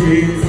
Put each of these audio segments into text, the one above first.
Jesus.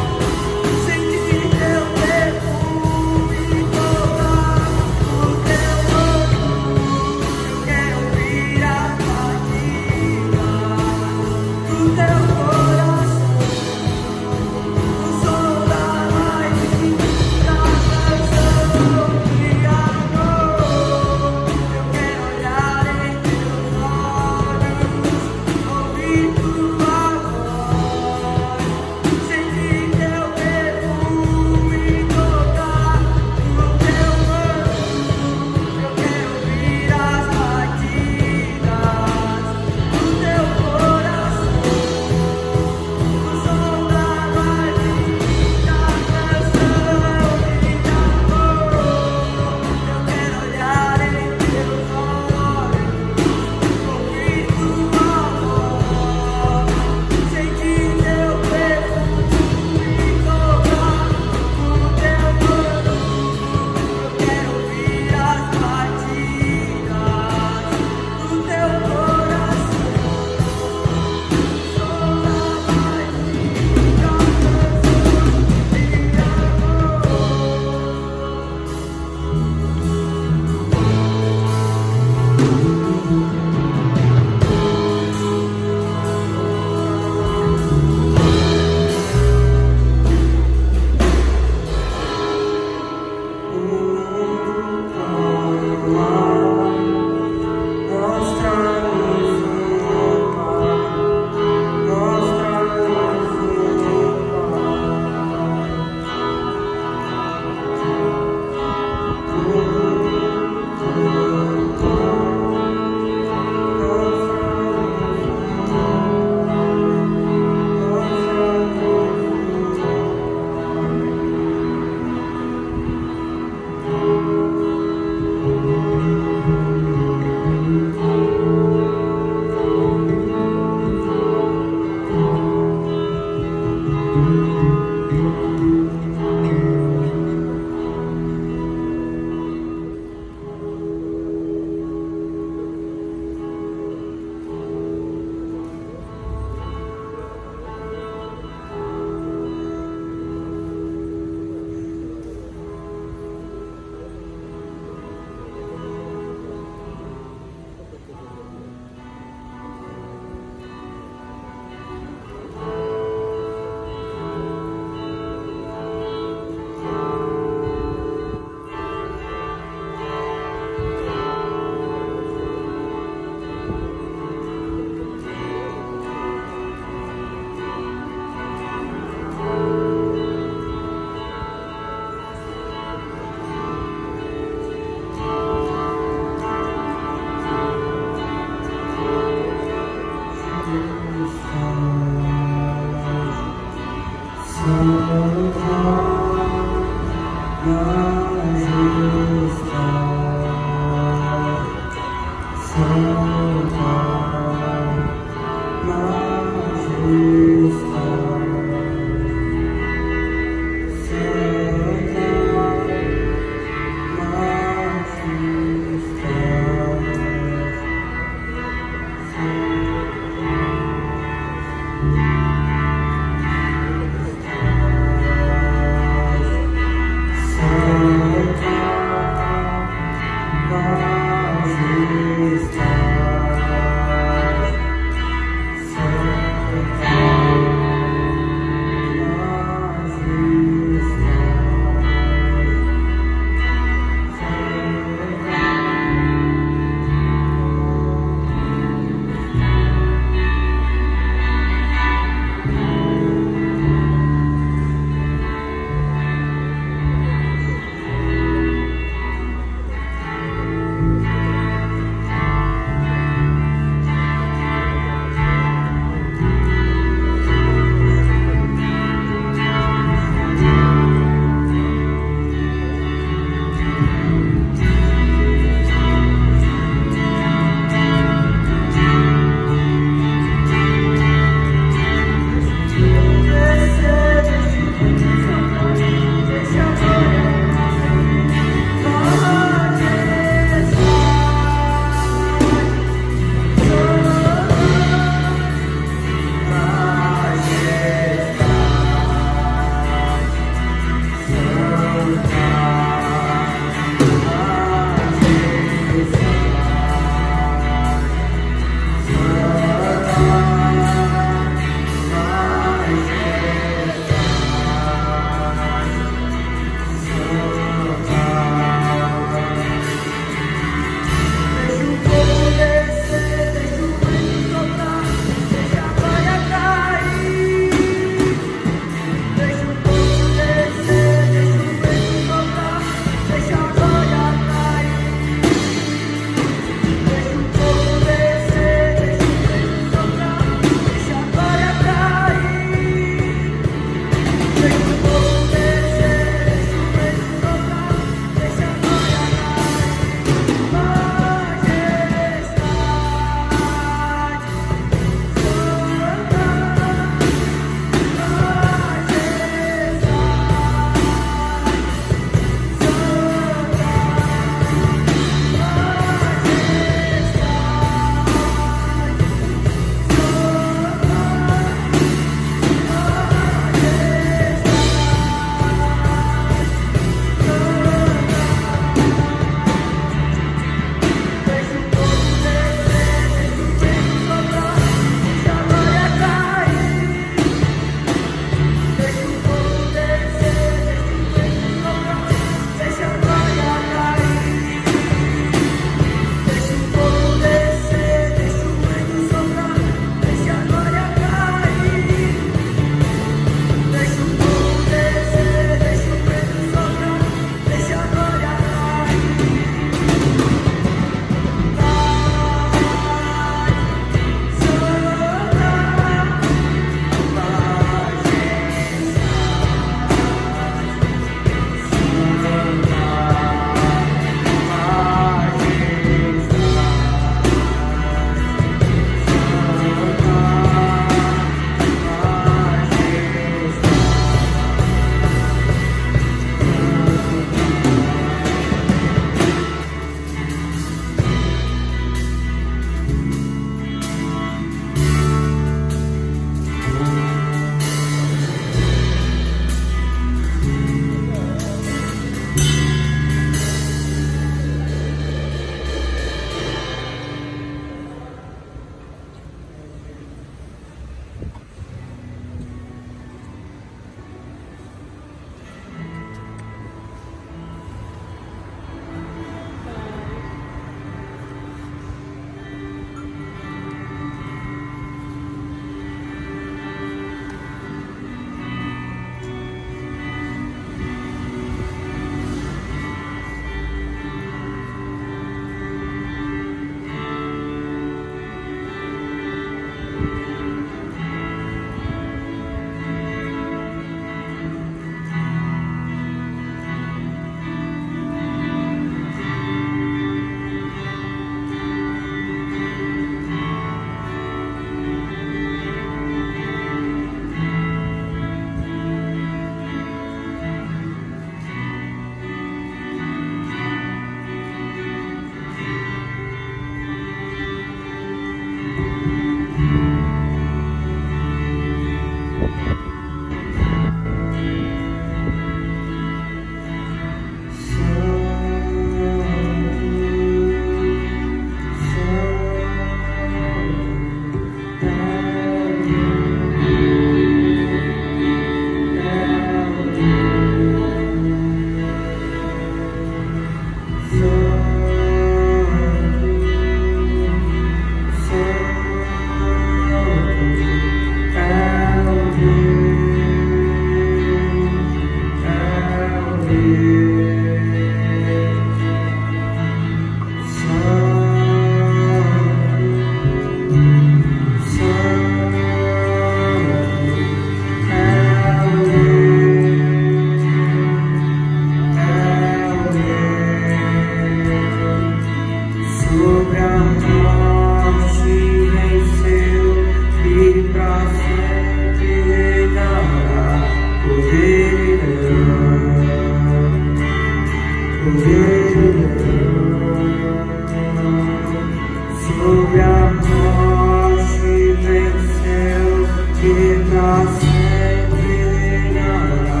Sobre a morte venceu, que pra sempre reinará.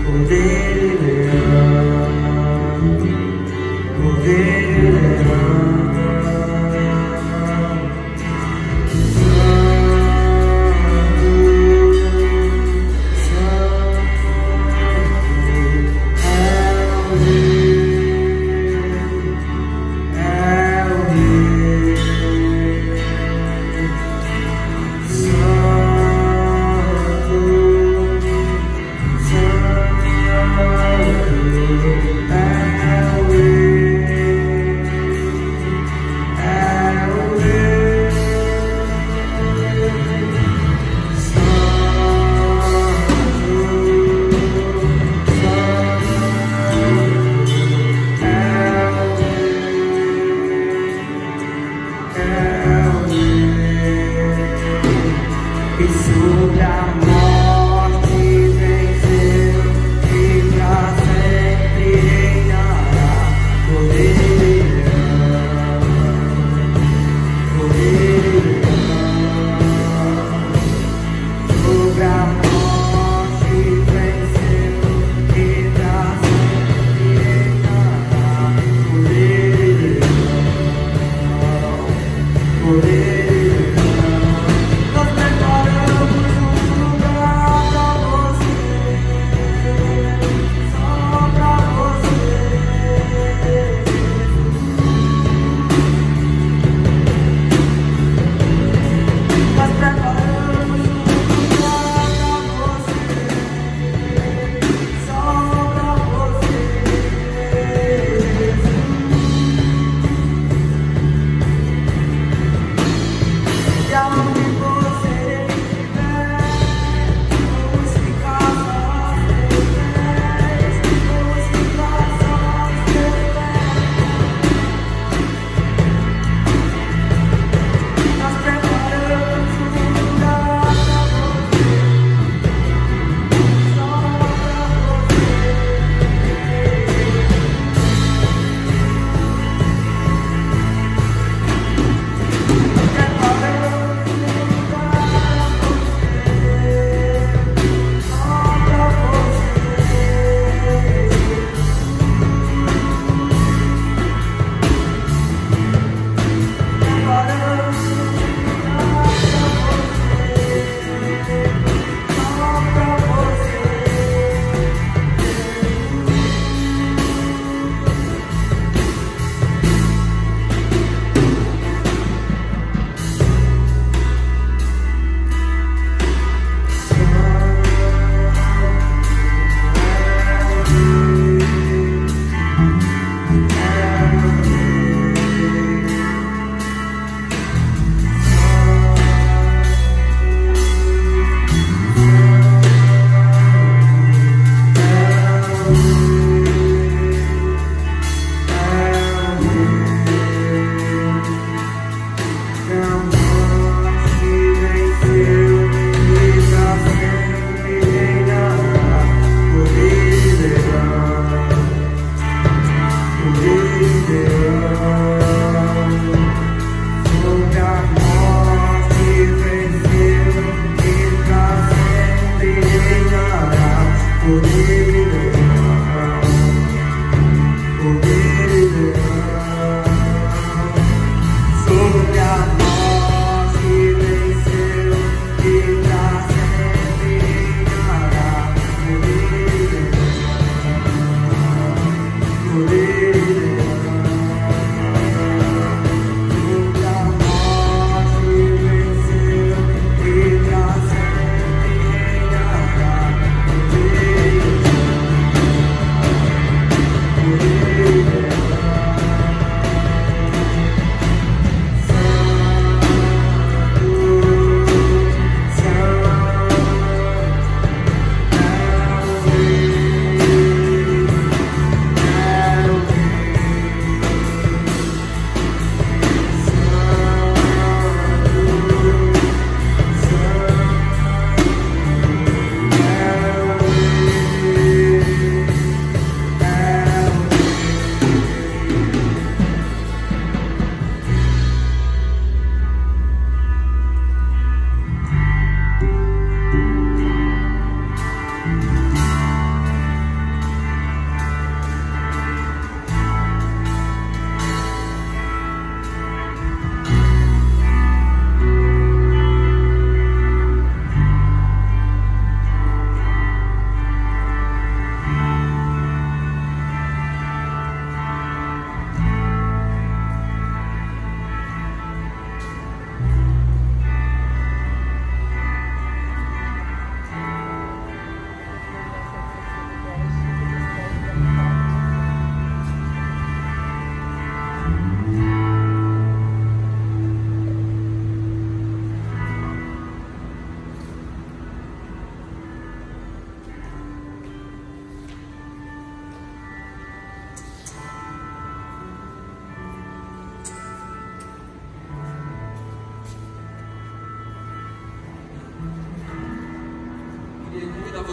Poder e leão, poder e leão.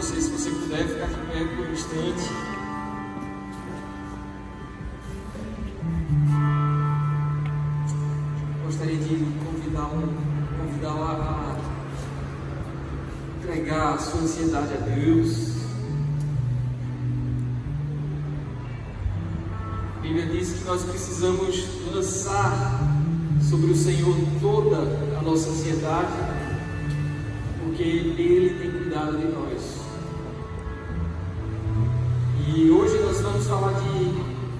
você, se você puder, ficar de pé por um instante. Gostaria de convidá-la a entregar a sua ansiedade a Deus. A Bíblia diz que nós precisamos lançar sobre o Senhor toda a nossa ansiedade, porque Ele tem cuidado de nós. E hoje nós vamos falar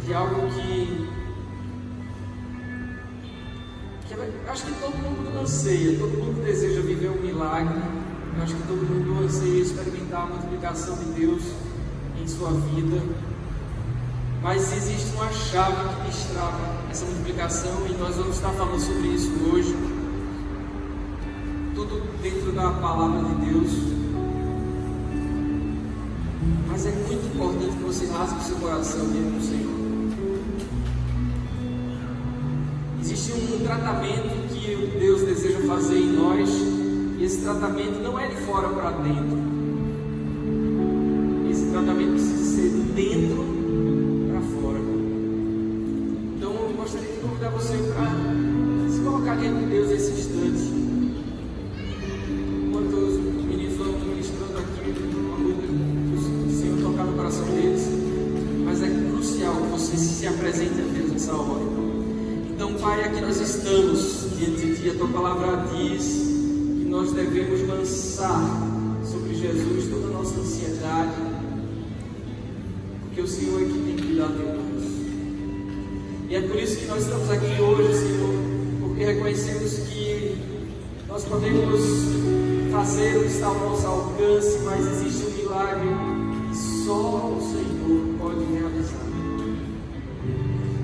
de algo que eu acho que todo mundo anseia, todo mundo deseja viver um milagre. Eu acho que todo mundo anseia experimentar a multiplicação de Deus em sua vida. Mas existe uma chave que destrava essa multiplicação, e nós vamos estar falando sobre isso hoje. Tudo dentro da palavra de Deus. Mas é muito importante que você rasgue o seu coração diante do Senhor. Existe um tratamento que Deus deseja fazer em nós, e esse tratamento não é de fora para dentro. Esse tratamento precisa ser de dentro para fora. Então eu gostaria de convidar você para se colocar diante de Deus nesse instante. Enquanto os meninos vão ministrando aqui uma luta que o Senhor tocar no coração deles, mas é crucial que você se apresente a Deus nessa hora. Então, Pai, aqui nós estamos diante de Ti. A Tua palavra diz que nós devemos lançar sobre Jesus toda a nossa ansiedade, porque o Senhor é que tem cuidado de nós. E é por isso que nós estamos aqui hoje, Senhor, porque reconhecemos que nós podemos fazer o que está ao nosso alcance, mas existe um milagre que só o Senhor pode realizar.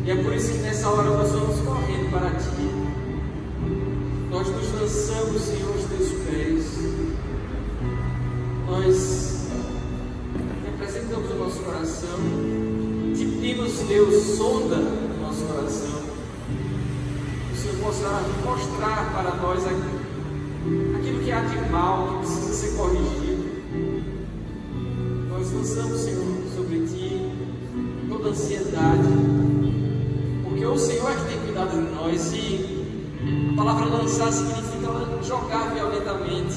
E é por isso que nessa hora nós vamos correndo para Ti. Nós nos lançamos, Senhor, aos Teus pés. Nós representamos o nosso coração. Te pedimos, Deus, sonda o nosso coração. Que o Senhor possa mostrar para nós aquilo que há de mal, que precisa ser corrigido. Nós lançamos, Senhor, sobre Ti toda ansiedade, porque o Senhor é que tem cuidado de nós. E a palavra lançar significa jogar violentamente.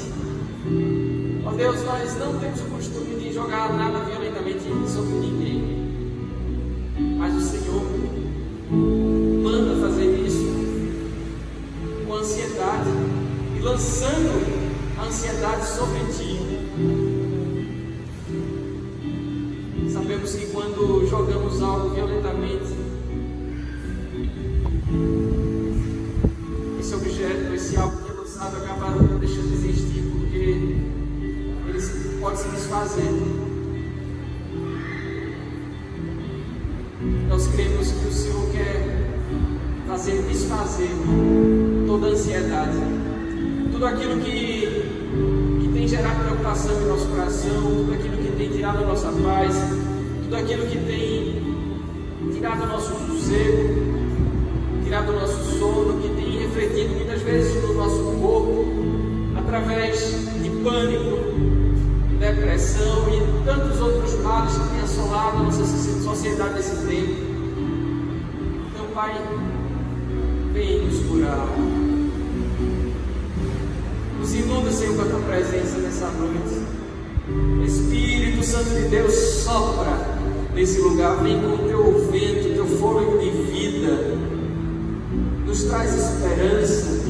Ó Deus, nós não temos o costume de jogar nada violentamente sobre ninguém, mas o Senhor manda fazer isso com ansiedade, e lançando a ansiedade sobre Ti. Sabemos que quando jogamos algo violentamente, esse objeto, esse algo que é lançado, acaba deixando de existir, porque ele pode se desfazer. Nós cremos que o Senhor quer fazer desfazer toda a ansiedade, tudo aquilo que tem gerado preocupação em nosso coração, tudo aquilo que tem tirado a nossa paz, tudo aquilo que tem tirado o nosso sossego, tirado o nosso sono, que tem refletido muitas vezes no nosso corpo, através de pânico, depressão e tantos outros males que têm assolado a nossa sociedade nesse tempo. Então, Pai, vem nos curar. Nos inunda, Senhor, com a Tua presença nessa noite. Espírito Santo de Deus, sopra nesse lugar, vem com o Teu vento, o Teu fôlego de vida. Nos traz esperança,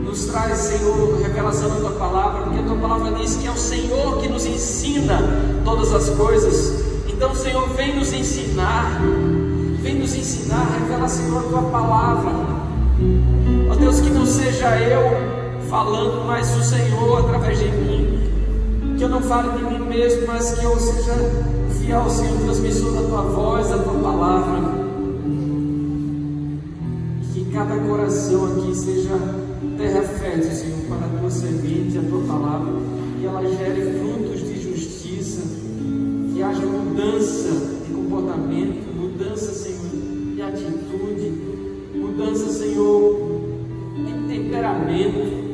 nos traz, Senhor, revelação da Tua palavra, porque a Tua palavra diz que é o Senhor que nos ensina todas as coisas. Então, Senhor, vem nos ensinar, revela, Senhor, a Tua palavra. Ó Deus, que não seja eu falando, mas o Senhor através de mim, que eu não fale de mim mesmo, mas que eu seja fiel, Senhor, transmissor da Tua voz, da Tua palavra. Cada coração aqui seja terra fértil, Senhor, para a Tua semente, a Tua palavra, que ela gere frutos de justiça, que haja mudança de comportamento, mudança, Senhor, de atitude, mudança, Senhor, de temperamento,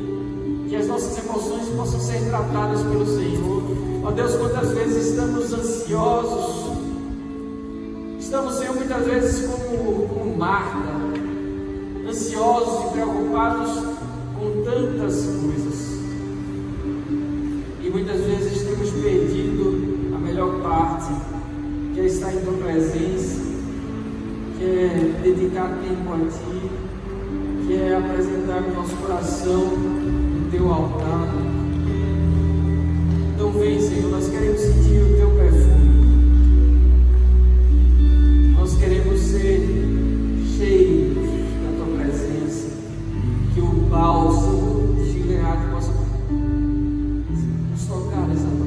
que as nossas emoções possam ser tratadas pelo Senhor, Ó Deus, quantas vezes estamos ansiosos, estamos, Senhor, muitas vezes como Marta, ansiosos e preocupados com tantas coisas, e muitas vezes temos perdido a melhor parte, que é estar em Tua presença, que é dedicar tempo a Ti, que é apresentar o nosso coração no Teu altar. Então vem, Senhor, nós queremos sentir o Teu perfume, nós queremos ser cheios da Tua presença, que o bálsamo de Gileade possa nos tocar nessa noite.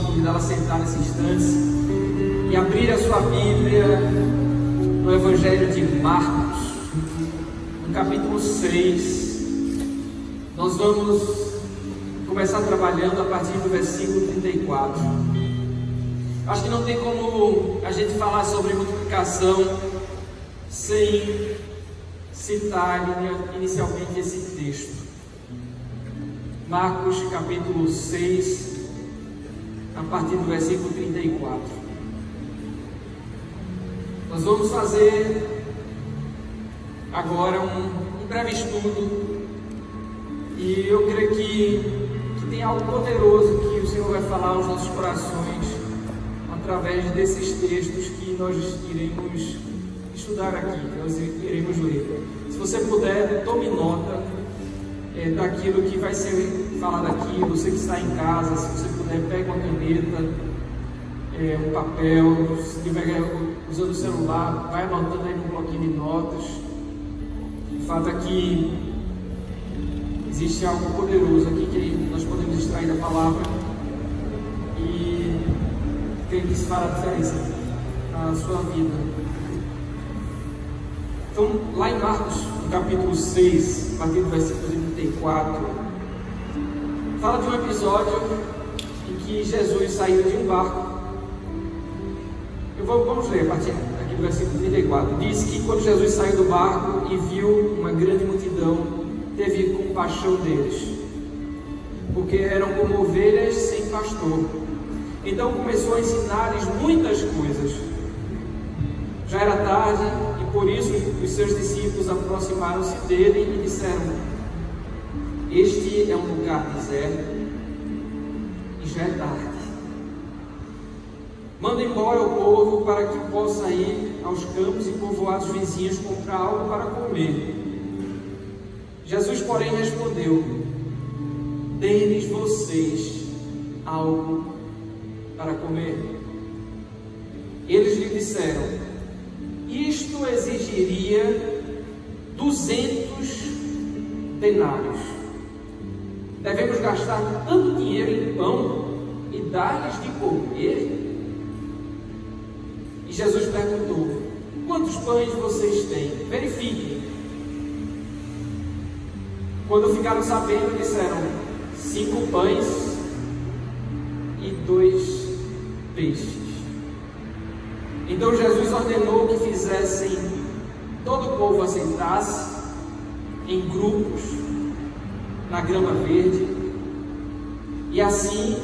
Convidá-la a sentar nesses instantes e abrir a sua Bíblia no Evangelho de Marcos, no capítulo 6. Nós vamos começar trabalhando a partir do versículo 34. Acho que não tem como a gente falar sobre multiplicação sem citar inicialmente esse texto. Marcos capítulo 6, a partir do versículo 34. Nós vamos fazer agora um breve estudo, e eu creio que tem algo poderoso que o Senhor vai falar aos nossos corações através desses textos que nós iremos estudar aqui, que nós iremos ler. Se você puder, tome nota daquilo que vai ser falado aqui. Você que está em casa, se você puder, pegue uma caneta, um papel, se estiver usando o celular, vai anotando aí no bloquinho de notas. O fato é que existe algo poderoso aqui que nós podemos extrair da palavra, e creio que isso fará diferença na sua vida. Então, lá em Marcos, no capítulo 6, a partir do versículo 34, fala de um episódio em que Jesus saiu de um barco. Vamos ler a partir aqui do versículo 34. Diz que quando Jesus saiu do barco e viu uma grande multidão, teve compaixão deles, porque eram como ovelhas sem pastor. Então começou a ensinar-lhes muitas coisas. Já era tarde e por isso os seus discípulos aproximaram-se dele e disseram: este é um lugar deserto e já é tarde. Manda embora o povo para que possa ir aos campos e povoados vizinhos comprar algo para comer. Jesus, porém, respondeu: dê-lhes vocês algo para comer. Eles lhe disseram: isto exigiria 200 denários. Devemos gastar tanto dinheiro em pão e dar-lhes de comer? E Jesus perguntou: quantos pães vocês têm? Verifiquem. Quando ficaram sabendo, disseram: 5 pães e 2 peixes. Então Jesus ordenou que fizessem todo o povo assentasse em grupos na grama verde, e assim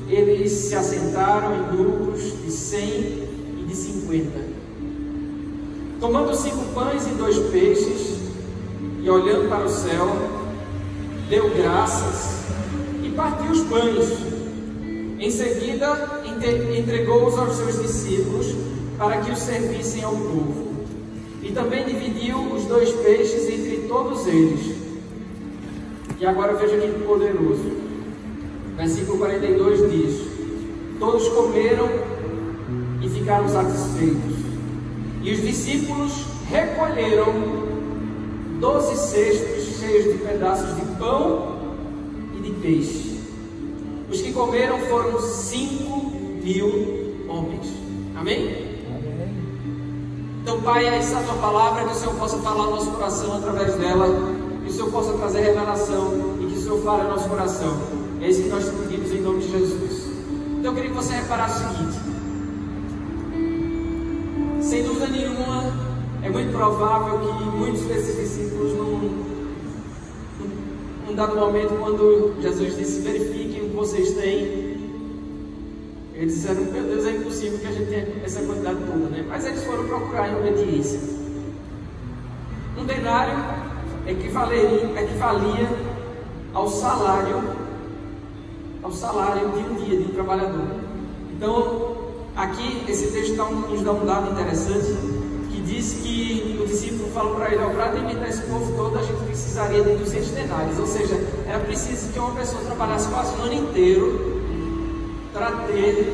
eles se assentaram em grupos de 100 e de 50. Tomando 5 pães e 2 peixes, e olhando para o céu, deu graças e partiu os pães. Em seguida, entregou-os aos seus discípulos para que os servissem ao povo. E também dividiu os 2 peixes entre todos eles. E agora veja que poderoso. Versículo 42 diz: todos comeram e ficaram satisfeitos. E os discípulos recolheram 12 cestos cheios de pedaços de pão e de peixe. Os que comeram foram 5.000 homens. Amém? Então, Pai, é essa a tua palavra, que o Senhor possa falar no nosso coração através dela, que o Senhor possa trazer revelação e que o Senhor fale no nosso coração. É isso que nós te pedimos em nome de Jesus. Então eu queria que você reparasse o seguinte: sem dúvida nenhuma, é muito provável que muitos desses discípulos, num dado momento, quando Jesus disse: verifiquem o que vocês têm, eles disseram: meu Deus, é impossível que a gente tenha essa quantidade toda, né? Mas eles foram procurar em obediência. Um denário equivalia ao salário de um dia de um trabalhador. Então, aqui esse texto nos dá um dado interessante, que diz que o discípulo falou para ele: para alimentar esse povo todo a gente precisaria de 200 denários, ou seja, era preciso que uma pessoa trabalhasse quase um ano inteiro para ter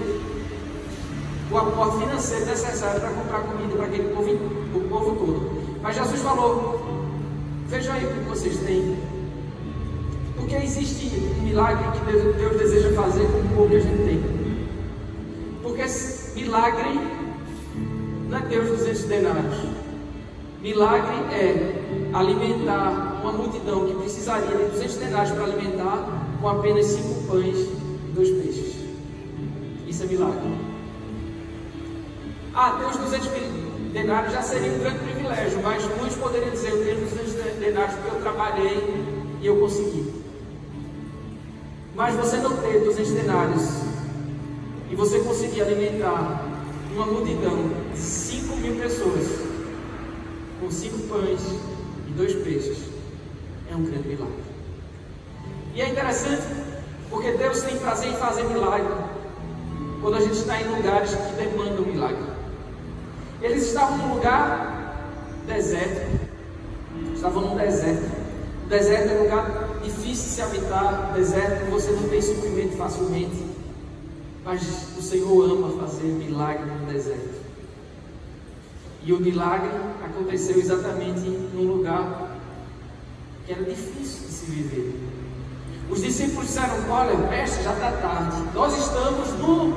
o aporte financeiro necessário para comprar comida para aquele povo, o povo todo. Mas Jesus falou: vejam aí o que vocês têm. Porque existe um milagre que Deus deseja fazer com o povo que a gente tem. Porque esse milagre não é ter os 200 denários. Milagre é alimentar uma multidão que precisaria de 200 denários para alimentar, com apenas 5 pães e 2 peixes. Isso é milagre. Ter os 200 denários já seria um grande privilégio, mas muitos poderiam dizer: eu tenho 200 denários porque eu trabalhei e eu consegui. Mas você não ter 200 denários e você conseguir alimentar uma multidão de 5.000 pessoas com 5 pães e 2 peixes é um grande milagre. E é interessante porque Deus tem prazer em fazer milagre quando a gente está em lugares que demandam milagre. Eles estavam num lugar deserto, estavam num deserto. O deserto é um lugar difícil de se habitar, deserto você não tem suprimento facilmente, mas o Senhor ama fazer milagre no deserto. E o milagre aconteceu exatamente num lugar que era difícil de se viver. Os discípulos disseram: olha, mestre, já está tarde, nós estamos num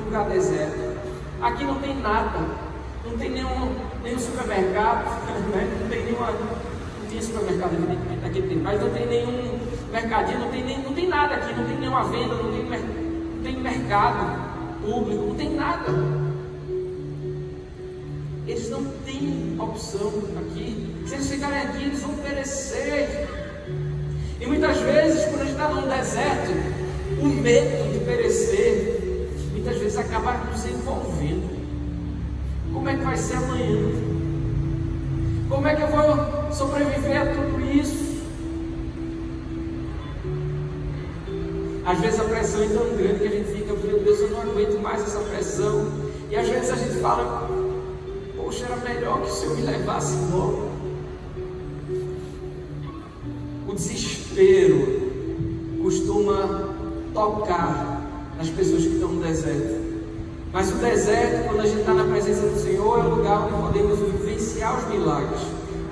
lugar deserto, aqui não tem nada, não tem nenhum supermercado, né? Não tinha supermercado evidentemente naquele tempo, mas não tem nenhum mercadinho, não tem nada aqui, não tem nenhuma venda, não tem mercado público, não tem nada. Eles não têm opção aqui. Se eles ficarem aqui, eles vão perecer. E muitas vezes, quando a gente está num deserto, o medo de perecer, muitas vezes acaba nos envolvendo. Como é que vai ser amanhã? Como é que eu vou sobreviver a tudo isso? Às vezes a pressão é tão grande que a gente fica, meu Deus, eu não aguento mais essa pressão. E às vezes a gente fala, poxa, era melhor que o Senhor me levasse logo. O desespero costuma tocar nas pessoas que estão no deserto. Mas o deserto, quando a gente está na presença do Senhor, é o lugar onde podemos vivenciar os milagres.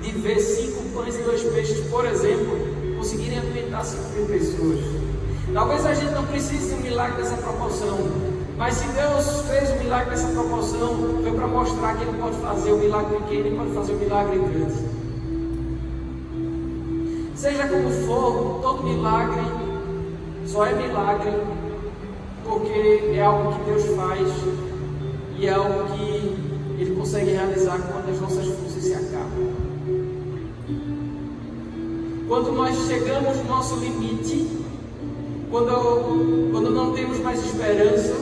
De ver 5 pães e 2 peixes, por exemplo, conseguirem alimentar 5.000 pessoas. Talvez a gente não precise de um milagre dessa proporção, mas se Deus fez um milagre dessa proporção, foi para mostrar que Ele pode fazer o milagre pequeno e pode fazer o milagre grande. Seja como for, todo milagre só é milagre porque é algo que Deus faz e é algo que Ele consegue realizar quando as nossas forças se acabam. Quando nós chegamos no nosso limite, quando não temos mais esperança,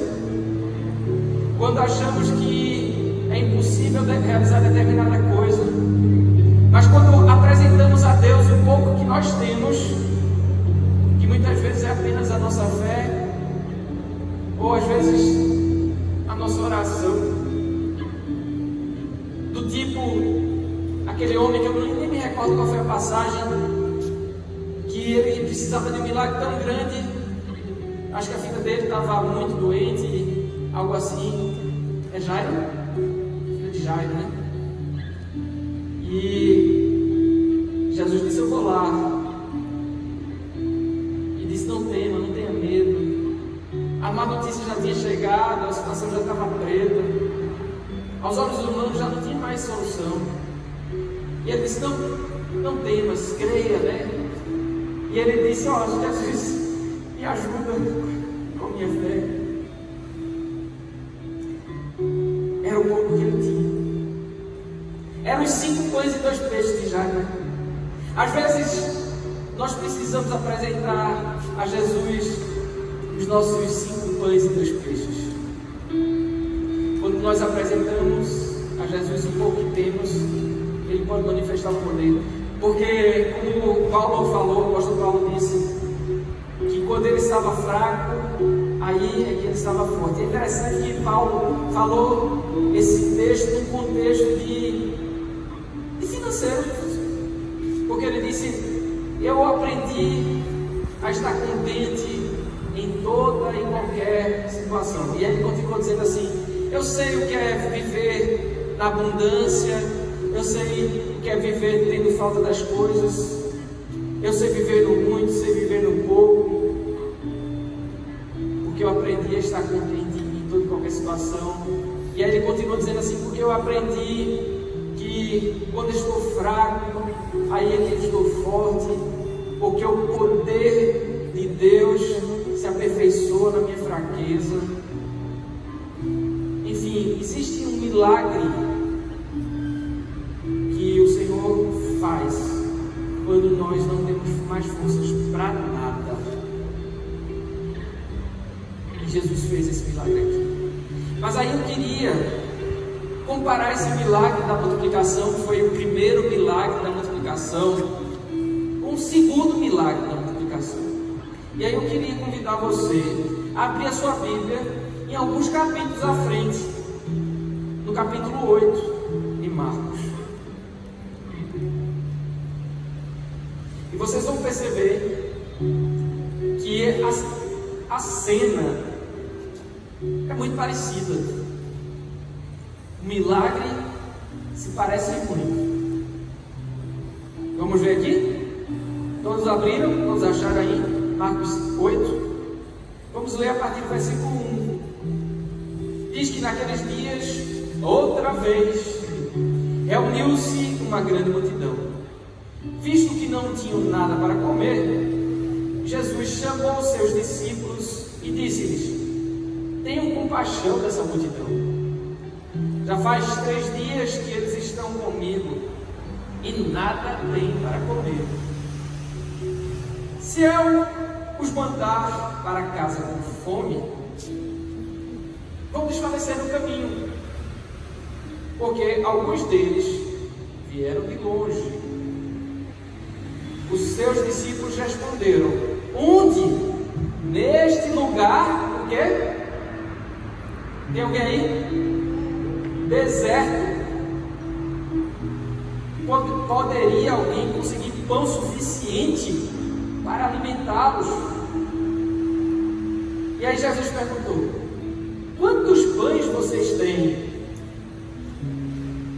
quando achamos que é impossível realizar determinada coisa, mas quando apresentamos a Deus o pouco que nós temos, que muitas vezes é apenas a nossa fé, ou às vezes a nossa oração, do tipo, aquele homem que eu nem me recordo qual foi a passagem, que ele precisava de um milagre tão grande, acho que a filha dele estava muito doente, algo assim. É Jairo? Filha de Jairo, né? E Jesus disse, eu vou lá. E disse, não tema, não tenha medo. A má notícia já tinha chegado, a situação já estava preta. Aos olhos humanos já não tinha mais solução. E ele disse, não temas, creia, né? E ele disse, ó, Jesus, me ajuda com minha fé. Era o pouco que ele tinha. Eram os 5 pães e 2 peixes de Jairo. Às vezes, nós precisamos apresentar a Jesus os nossos 5 pães e 2 peixes. Quando nós apresentamos a Jesus o pouco que temos, Ele pode manifestar o poder. Porque, como Paulo falou, o apóstolo Paulo disse, que quando ele estava fraco, aí é que ele estava forte. É interessante que Paulo falou esse texto num contexto de financeiro, porque ele disse, eu aprendi a estar contente em toda e qualquer situação. E ele continuou dizendo assim, eu sei o que é viver na abundância, eu sei o que é viver tendo falta das coisas, eu sei viver no muito, sei viver no pouco, porque eu aprendi a estar contente em toda e qualquer situação. E aí ele continua dizendo assim, porque eu aprendi que quando eu estou fraco, aí é que eu estou forte, porque o poder de Deus se aperfeiçoa na minha fraqueza. Enfim, existe um milagre que o Senhor faz quando nós não temos mais forças para nada. E Jesus fez esse milagre aqui. Mas aí eu queria comparar esse milagre da multiplicação, que foi o primeiro milagre da multiplicação, com o segundo milagre da multiplicação. E aí eu queria convidar você a abrir a sua Bíblia em alguns capítulos à frente, no capítulo 8 de Marcos. E vocês vão perceber que a cena é muito parecida. O milagre se parece muito. Vamos ver aqui? Todos abriram? Todos acharam aí? Marcos 8. Vamos ler a partir do versículo 1. Diz que naqueles dias, outra vez, reuniu-se uma grande multidão. Visto que não tinham nada para comer, Jesus chamou os seus discípulos e disse-lhes, tenham compaixão dessa multidão. Já faz 3 dias que eles estão comigo e nada têm para comer. se eu os mandar para casa com fome, vão desfalecer no caminho, porque alguns deles vieram de longe. Os seus discípulos responderam: onde? Neste lugar, o quê? Tem alguém aí? Deserto. Poderia alguém conseguir pão suficiente para alimentá-los? E aí Jesus perguntou: quantos pães vocês têm?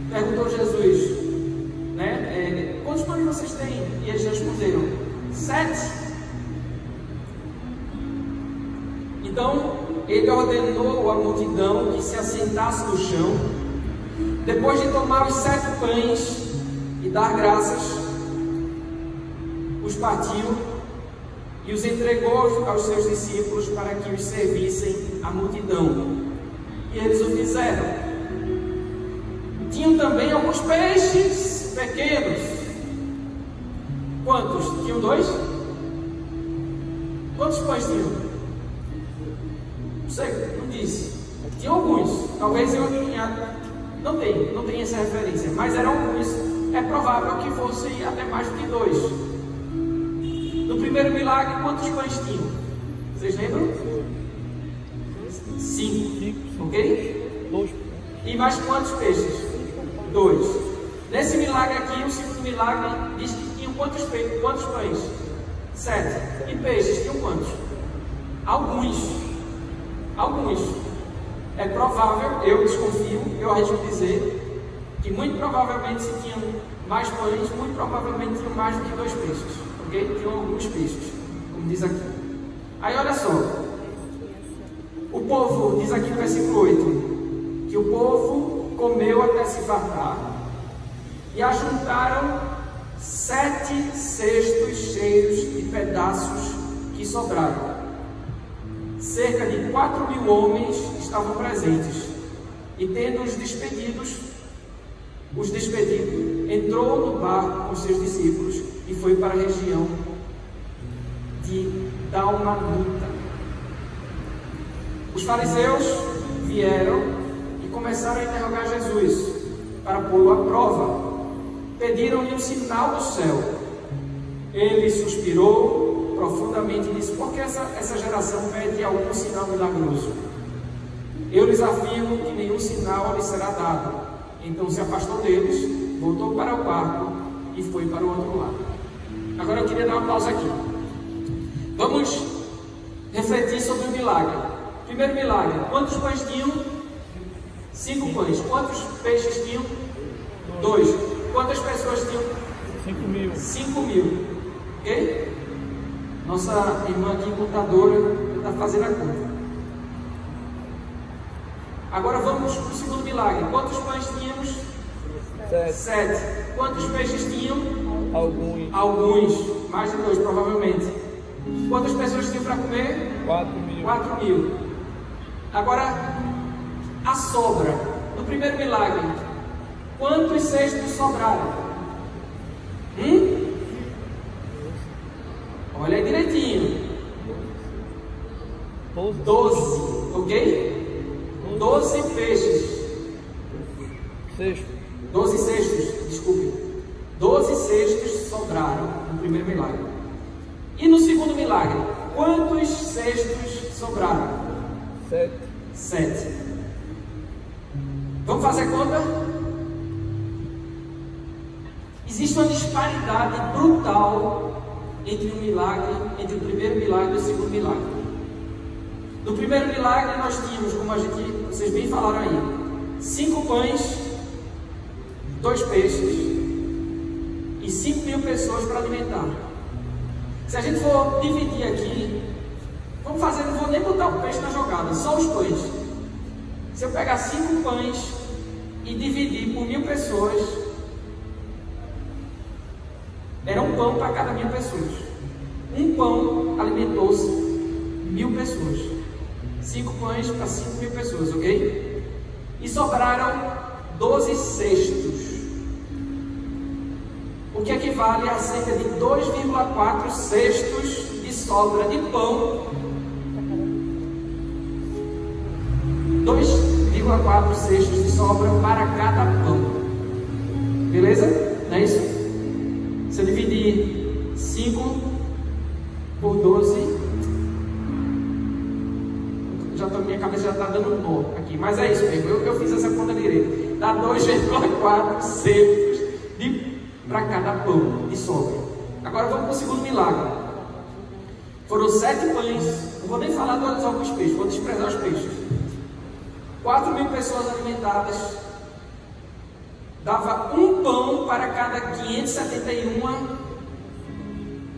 Perguntou Jesus, né? Quantos pães vocês têm? E eles responderam: 7. Então ele ordenou à multidão que se assentasse no chão. Depois de tomar os 7 pães e dar graças, os partiu e os entregou aos seus discípulos para que os servissem à multidão. E eles o fizeram. Tinham também alguns peixes pequenos. Quantos? Tinham 2? Quantos pães tinham? Não sei, não disse. Tinha alguns. Talvez eu tinha. Não tem essa referência, mas eram alguns. É provável que fossem até mais do que 2. No primeiro milagre, quantos pães tinham? Vocês lembram? 5. Ok? 2. E mais quantos peixes? 2. Nesse milagre aqui, o segundo milagre, diz que tinham quantos pães? 7. E peixes tinham quantos? Alguns. É provável, eu desconfio, eu arrisco dizer, que muito provavelmente se tinham mais pães, muito provavelmente tinham mais do que 2 peixes. Ok? Tinham alguns peixes, como diz aqui. Aí olha só, o povo, diz aqui no versículo 8, que o povo comeu até se fartar e ajuntaram 7 cestos cheios de pedaços que sobraram. Cerca de 4.000 homens estavam presentes, e tendo os despedido, entrou no barco com seus discípulos e foi para a região de Dalmanuta. Os fariseus vieram e começaram a interrogar Jesus para pô-lo à prova. Pediram-lhe um sinal do céu. Ele suspirou profundamente e disse: por que essa geração pede algum sinal milagroso? Eu lhes afirmo que nenhum sinal lhes será dado. Então se afastou deles, voltou para o barco e foi para o outro lado. Agora eu queria dar uma pausa aqui. Vamos refletir sobre o milagre. Primeiro milagre: quantos pães tinham? 5 pães. Quantos peixes tinham? 2. Quantas pessoas tinham? 5.000. Ok? Nossa irmã aqui, contadora, está fazendo a conta. Agora vamos para o segundo milagre. Quantos pães tínhamos? 7. Quantos peixes tinham? Alguns. Mais de 2, provavelmente. Quantas pessoas tinham para comer? 4.000. Agora, a sobra. No primeiro milagre, quantos cestos sobraram? Olha aí direitinho. 12, ok? 12 peixes. 12 cestos, desculpe. 12 cestos sobraram no primeiro milagre. E no segundo milagre, quantos cestos sobraram? 7. Vamos fazer conta? Existe uma disparidade brutal entre o primeiro milagre e o segundo milagre. No primeiro milagre nós tínhamos, como vocês bem falaram aí, 5 pães, 2 peixes e 5.000 pessoas para alimentar. Se a gente for dividir aqui, vamos fazer, não vou nem botar o peixe na jogada, só os pães. Se eu pegar 5 pães e dividir por 1.000 pessoas, era um pão para cada 1.000 pessoas. Um pão alimentou-se 1.000 pessoas. 5 pães para 5.000 pessoas, ok? E sobraram 12 cestos, o que equivale a cerca de 2,4 cestos sobra de pão, 2,4 cestos de sobra para cada pão. Beleza? Não é isso? Se eu dividir 5 por 12, minha cabeça já está dando um nó aqui, mas é isso mesmo, eu fiz essa conta direita. Dá 2,4 cestos para cada pão de sobra. Agora vamos para o segundo milagre. Foram 7 pães, não vou nem falar dos alguns peixes, vou desprezar os peixes. 4.000 pessoas alimentadas, dava um pão para cada 571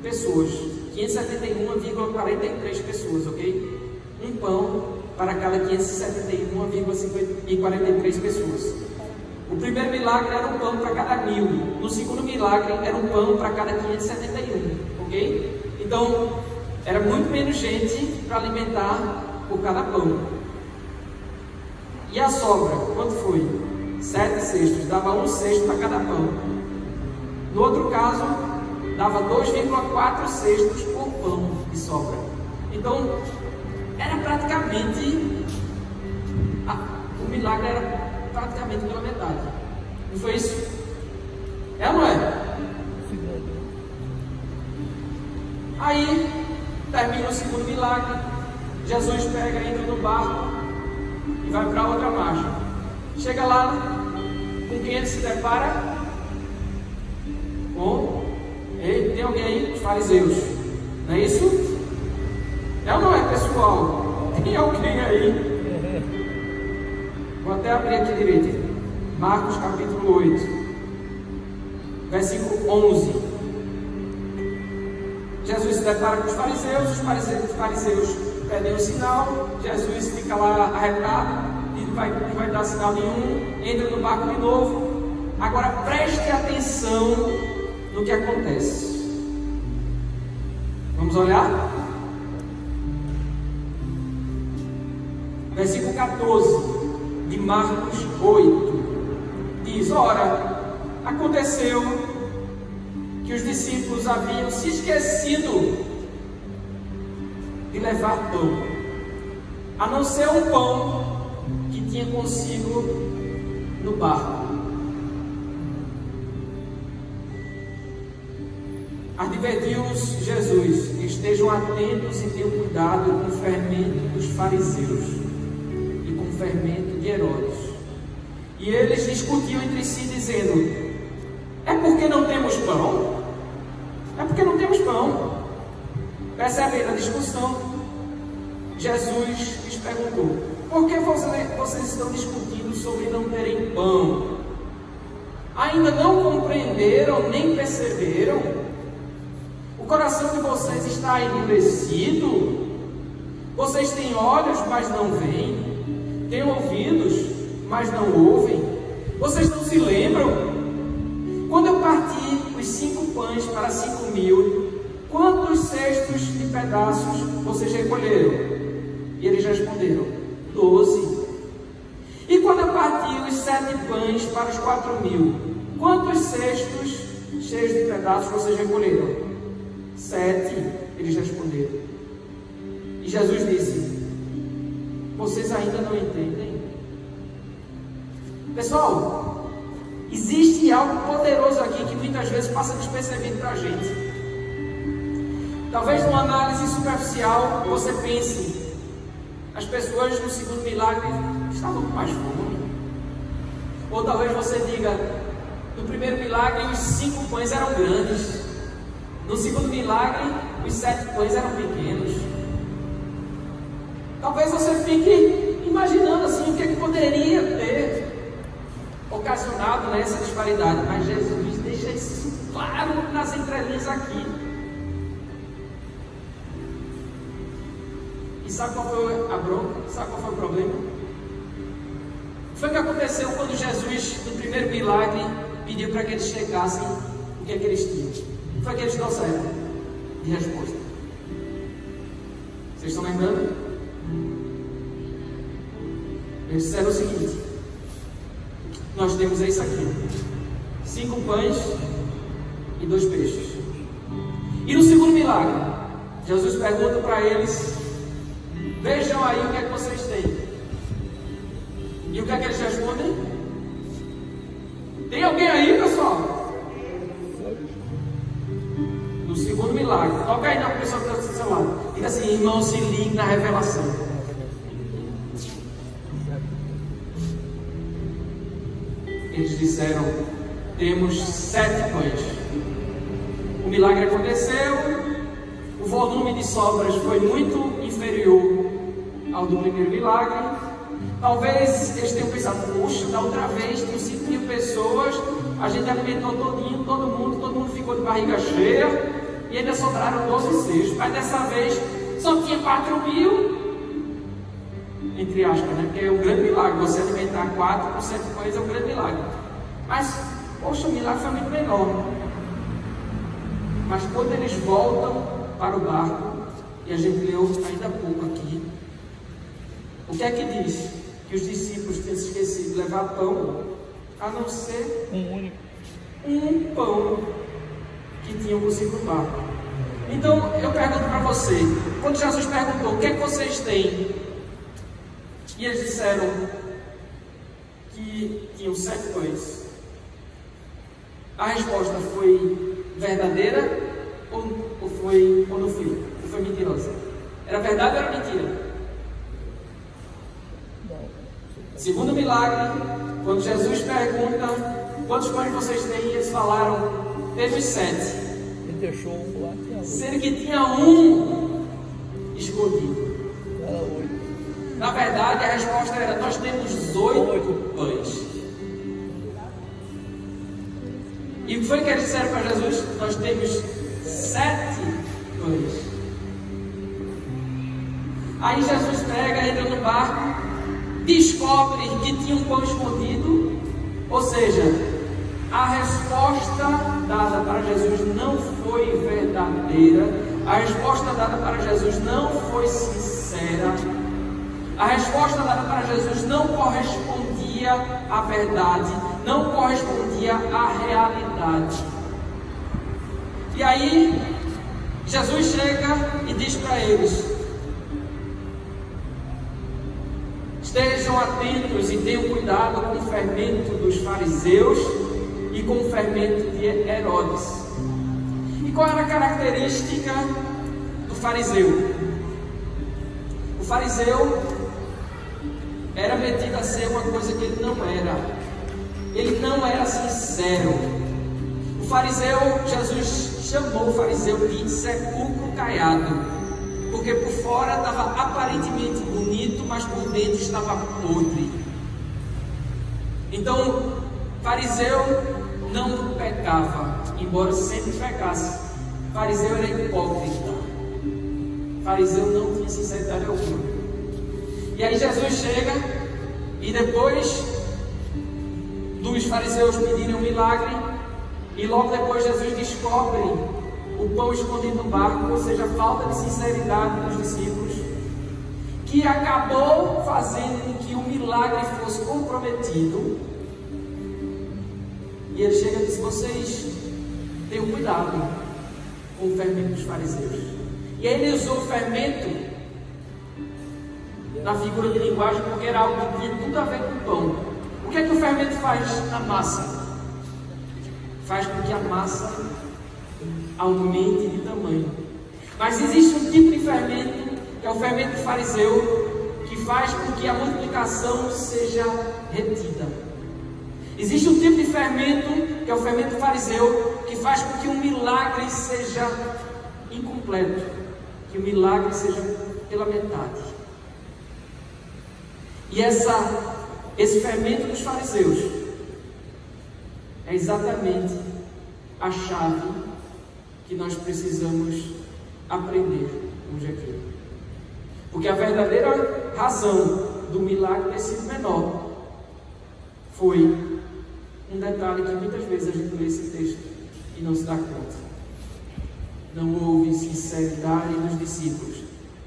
pessoas, 571,43 pessoas, ok? Um pão para cada 571,43 pessoas. O primeiro milagre era um pão para cada 1.000. No segundo milagre era um pão para cada 571, ok? Então, era muito menos gente para alimentar por cada pão. E a sobra, quanto foi? 7 cestos, dava 1 cesto para cada pão. No outro caso, dava 2,4 cestos por pão de sobra. Então, era praticamente, o milagre era praticamente pela metade. Não foi isso? É ou não é? Aí, termina o segundo milagre. Jesus pega, entra no barco e vai para outra margem. Chega lá, com quem ele se depara? Com, tem alguém aí? Os fariseus. Não é isso? É ou não é, pessoal? Tem alguém aí? Vou até abrir aqui direito. Marcos capítulo 8, versículo 11. Jesus se depara com os fariseus pedem um sinal. Jesus fica lá arretado e não vai dar sinal nenhum. Entra no barco de novo. Agora preste atenção no que acontece. Vamos olhar? Versículo 14 de Marcos 8 diz: ora, aconteceu que os discípulos haviam se esquecido de levar pão, a não ser um pão que tinha consigo no barco. Advertiu-os Jesus: estejam atentos e tenham cuidado com o fermento dos fariseus e com o fermento de Herodes. E eles discutiam entre si, dizendo: é porque não temos pão? É porque não temos pão. Percebendo a discussão, Jesus lhes perguntou: por que vocês estão discutindo sobre não terem pão? Ainda não compreenderam nem perceberam? O coração de vocês está endurecido? Vocês têm olhos, mas não veem, têm ouvidos, mas não ouvem. Vocês não se lembram? Quando eu parti os 5 pães para 5.000, quantos cestos de pedaços vocês recolheram? E eles responderam: 12. E quando eu parti os 7 pães para os 4.000, quantos cestos cheios de pedaços vocês recolheram? 7. Eles responderam. E Jesus disse: vocês ainda não entendem? Pessoal, existe algo poderoso aqui que muitas vezes passa despercebido para a gente. Talvez numa análise superficial você pense: as pessoas no segundo milagre estavam com mais fome. Ou talvez você diga: no primeiro milagre os 5 pães eram grandes, no segundo milagre os 7 pães eram pequenos. Talvez você fique imaginando assim o que poderia ter ocasionado nessa disparidade, mas Jesus deixa isso claro nas entrelinhas aqui. E sabe qual foi a bronca? Sabe qual foi o problema? Foi o que aconteceu quando Jesus, no primeiro milagre, pediu para que eles chegassem o que é que eles tinham. Foi o que eles trouxeram de resposta. Vocês estão lembrando? Eles disseram o seguinte: nós temos isso aqui, 5 pães e 2 peixes. E no segundo milagre, Jesus pergunta para eles: vejam aí o que é que vocês têm. E o que é que eles respondem? Tem alguém aí, pessoal? No segundo milagre, toca aí na pessoa que está do seu lado. Diga assim: irmão, se ligue na revelação. Eles disseram: temos 7 pães. O milagre aconteceu. O volume de sobras foi muito inferior ao do primeiro milagre. Talvez eles tenham pensado: puxa, da outra vez tinham 5.000 pessoas, a gente alimentou todinho, todo mundo ficou de barriga cheia e ainda sobraram 12 cestos. Mas dessa vez só tinha 4.000, entre aspas, né? Porque é um grande milagre. Você alimentar 4 com 7 pães é um grande milagre. Mas, poxa, o milagre foi muito menor. Mas quando eles voltam para o barco, e a gente leu ainda há pouco aqui, o que é que diz? Que os discípulos tinham se esquecido de levar pão, a não ser um pão que tinham consigo no barco. Então eu pergunto para você, quando Jesus perguntou: o que é que vocês têm? E eles disseram que tinham 7 pães. A resposta foi verdadeira ou não foi? Ou foi mentirosa? Era verdade ou era mentira? Segundo milagre, quando Jesus pergunta: quantos pães vocês têm? Eles falaram: temos 7. Ele deixou um lá. Sendo que tinha um escondido. Era 8. Na verdade, a resposta era: nós temos 8 pães. E o que foi que eles disseram para Jesus? Nós temos 7 pães. Aí Jesus pega, entra no barco, descobre que tinha um pão escondido. Ou seja, a resposta dada para Jesus não foi verdadeira, a resposta dada para Jesus não foi sincera, a resposta dada para Jesus não correspondia à verdade, não correspondia à realidade. E aí Jesus chega e diz para eles: estejam atentos e tenham cuidado com o fermento dos fariseus e com o fermento de Herodes. E qual era a característica do fariseu? O fariseu era metido a ser uma coisa que ele não era. Ele não era sincero. O fariseu, Jesus chamou o fariseu de sepulcro caiado, porque por fora estava aparentemente bonito, mas por dentro estava podre. Então, fariseu não pecava, embora sempre pecasse. Fariseu era hipócrita. Fariseu não tinha sinceridade alguma. E aí Jesus chega, e depois dos fariseus pedirem um milagre, e logo depois Jesus descobre o pão escondido no barco, ou seja, a falta de sinceridade dos discípulos, que acabou fazendo com que o milagre fosse comprometido. E ele chega e diz: vocês tenham cuidado com o fermento dos fariseus. E aí ele usou o fermento na figura de linguagem, porque era algo que tinha tudo a ver com o pão. O que é que o fermento faz na massa? Faz com que a massa aumente de tamanho. Mas existe um tipo de fermento, que é o fermento fariseu, que faz com que a multiplicação seja retida. Existe um tipo de fermento, que é o fermento fariseu, que faz com que um milagre seja incompleto, que o milagre seja pela metade. E esse fermento dos fariseus é exatamente a chave que nós precisamos aprender hoje aqui. Porque a verdadeira razão do milagre ter sido menor foi um detalhe que muitas vezes a gente lê esse texto e não se dá conta. Não houve sinceridade nos discípulos,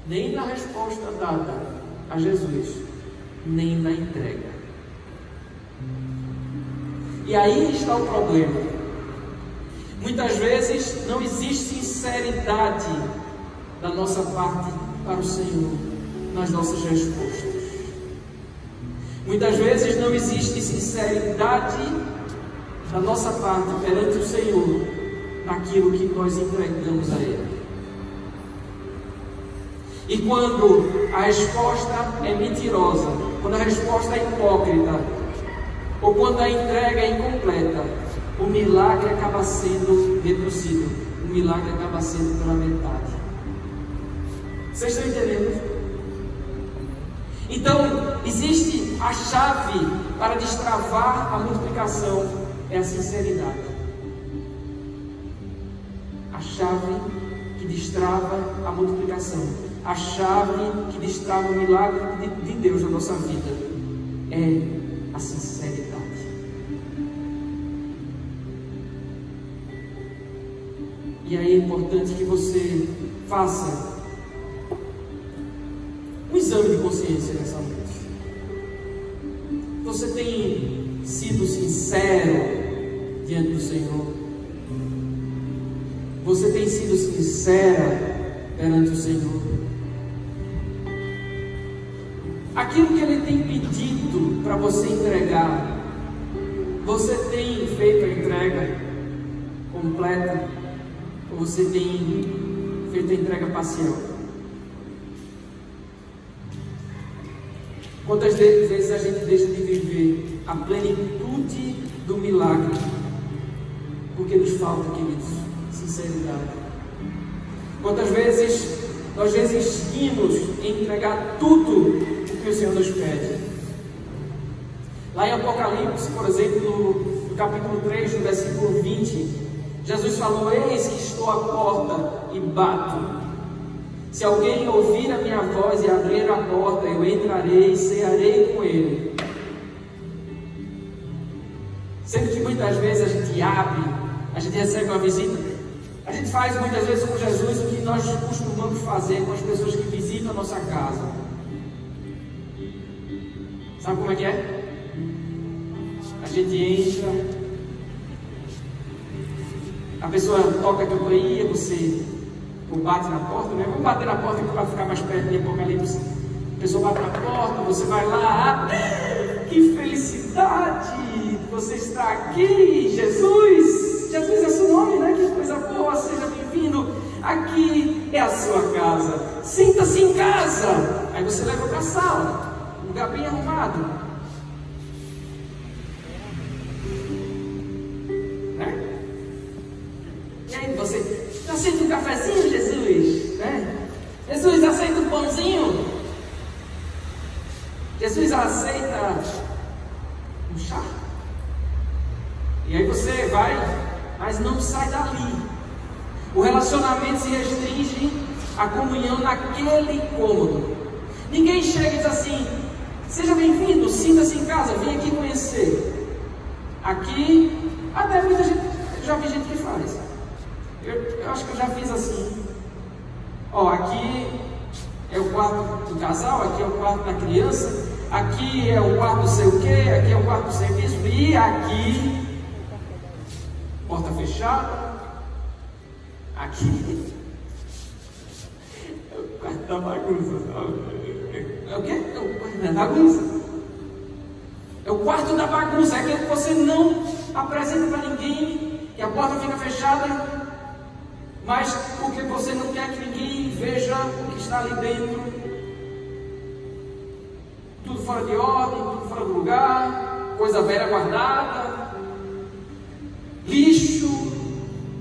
nem na resposta dada a Jesus, nem na entrega. E aí está o problema. Muitas vezes não existe sinceridade da nossa parte para o Senhor nas nossas respostas. Muitas vezes não existe sinceridade da nossa parte perante o Senhor naquilo que nós entregamos a Ele. E quando a resposta é mentirosa, quando a resposta é hipócrita, ou quando a entrega é incompleta, o milagre acaba sendo reduzido, o milagre acaba sendo pela metade. Vocês estão entendendo? Então, existe a chave para destravar a multiplicação, é a sinceridade. A chave que destrava a multiplicação, a chave que destrava o milagre de Deus na nossa vida é a sinceridade. E aí é importante que você faça um exame de consciência nessa noite. Você tem sido sincero diante do Senhor? Você tem sido sincera perante o Senhor? Aquilo que Ele tem pedido para você entregar, você tem feito a entrega completa? Ou você tem feito a entrega parcial? Quantas vezes a gente deixa de viver a plenitude do milagre porque nos falta, queridos, sinceridade? Quantas vezes nós desistimos em entregar tudo o que o Senhor nos pede? Lá em Apocalipse, por exemplo, no capítulo 3, no versículo 20, Jesus falou: eis que estou à porta e bato. Se alguém ouvir a minha voz e abrir a porta, eu entrarei e cearei com ele. Sendo que muitas vezes a gente abre, a gente recebe uma visita, a gente faz muitas vezes com Jesus o que nós costumamos fazer com as pessoas que visitam a nossa casa. Sabe como é que é? A gente entra, a pessoa toca a campainha, você bate na porta, né? Vamos bater na porta para ficar mais perto de Apocalipse. A pessoa bate na porta, você vai lá, que felicidade, você está aqui, Jesus. Jesus é seu nome, né? Que coisa boa, seja bem-vindo. Aqui é a sua casa, sinta-se em casa. Aí você leva para a sala, um lugar bem arrumado, né? E aí você aceita um cafezinho, Jesus, né? Jesus aceita um pãozinho. Jesus aceita um chá. E aí você vai, mas não sai dali. O relacionamento se restringe à comunhão naquele cômodo. Ninguém chega e diz assim: seja bem-vindo, sinta-se em casa, vem aqui conhecer. Aqui, até muita gente, já vi gente que faz. Eu acho que eu já fiz assim. Ó, aqui é o quarto do casal, aqui é o quarto da criança, aqui é o quarto do sei o quê, aqui é o quarto do serviço, e aqui, porta fechada, aqui é o quarto da bagunça. É o quê? É o quarto da bagunça. É o quarto da bagunça, é aquele que você não apresenta para ninguém, e a porta fica fechada, mas porque você não quer que ninguém veja o que está ali dentro. Tudo fora de ordem, tudo fora do lugar, coisa velha guardada, lixo,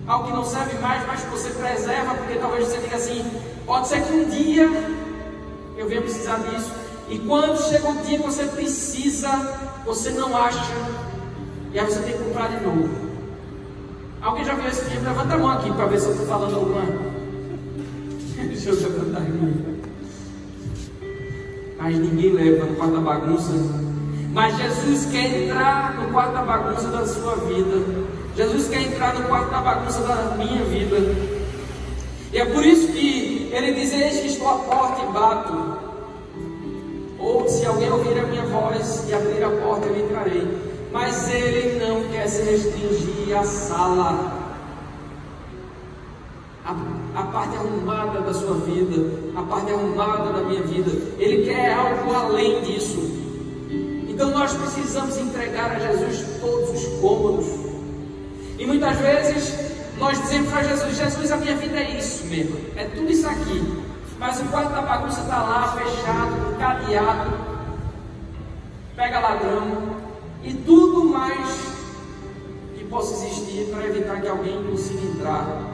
algo que não serve mais, mas que você preserva, porque talvez você diga assim: pode ser que um dia eu venha precisar disso. E quando chega o dia que você precisa, você não acha, e aí você tem que comprar de novo. Alguém já viu esse filme? Levanta a mão aqui para ver se eu estou falando alguma. Deixa eu levantar a mão. Mas ninguém leva no quarto da bagunça. Mas Jesus quer entrar no quarto da bagunça da sua vida. Jesus quer entrar no quarto da bagunça da minha vida. E é por isso que Ele diz: eis que estou à porta e bato. Ou se alguém ouvir a minha voz e abrir a porta, eu entrarei. Mas Ele não quer se restringir à sala, a parte arrumada da sua vida, a parte arrumada da minha vida. Ele quer algo além disso. Então nós precisamos entregar a Jesus todos os cômodos. E muitas vezes nós dizemos para Jesus: Jesus, a minha vida é isso mesmo, é tudo isso aqui. Mas o quarto da bagunça está lá, fechado, cadeado, pega ladrão e tudo mais que possa existir para evitar que alguém consiga entrar.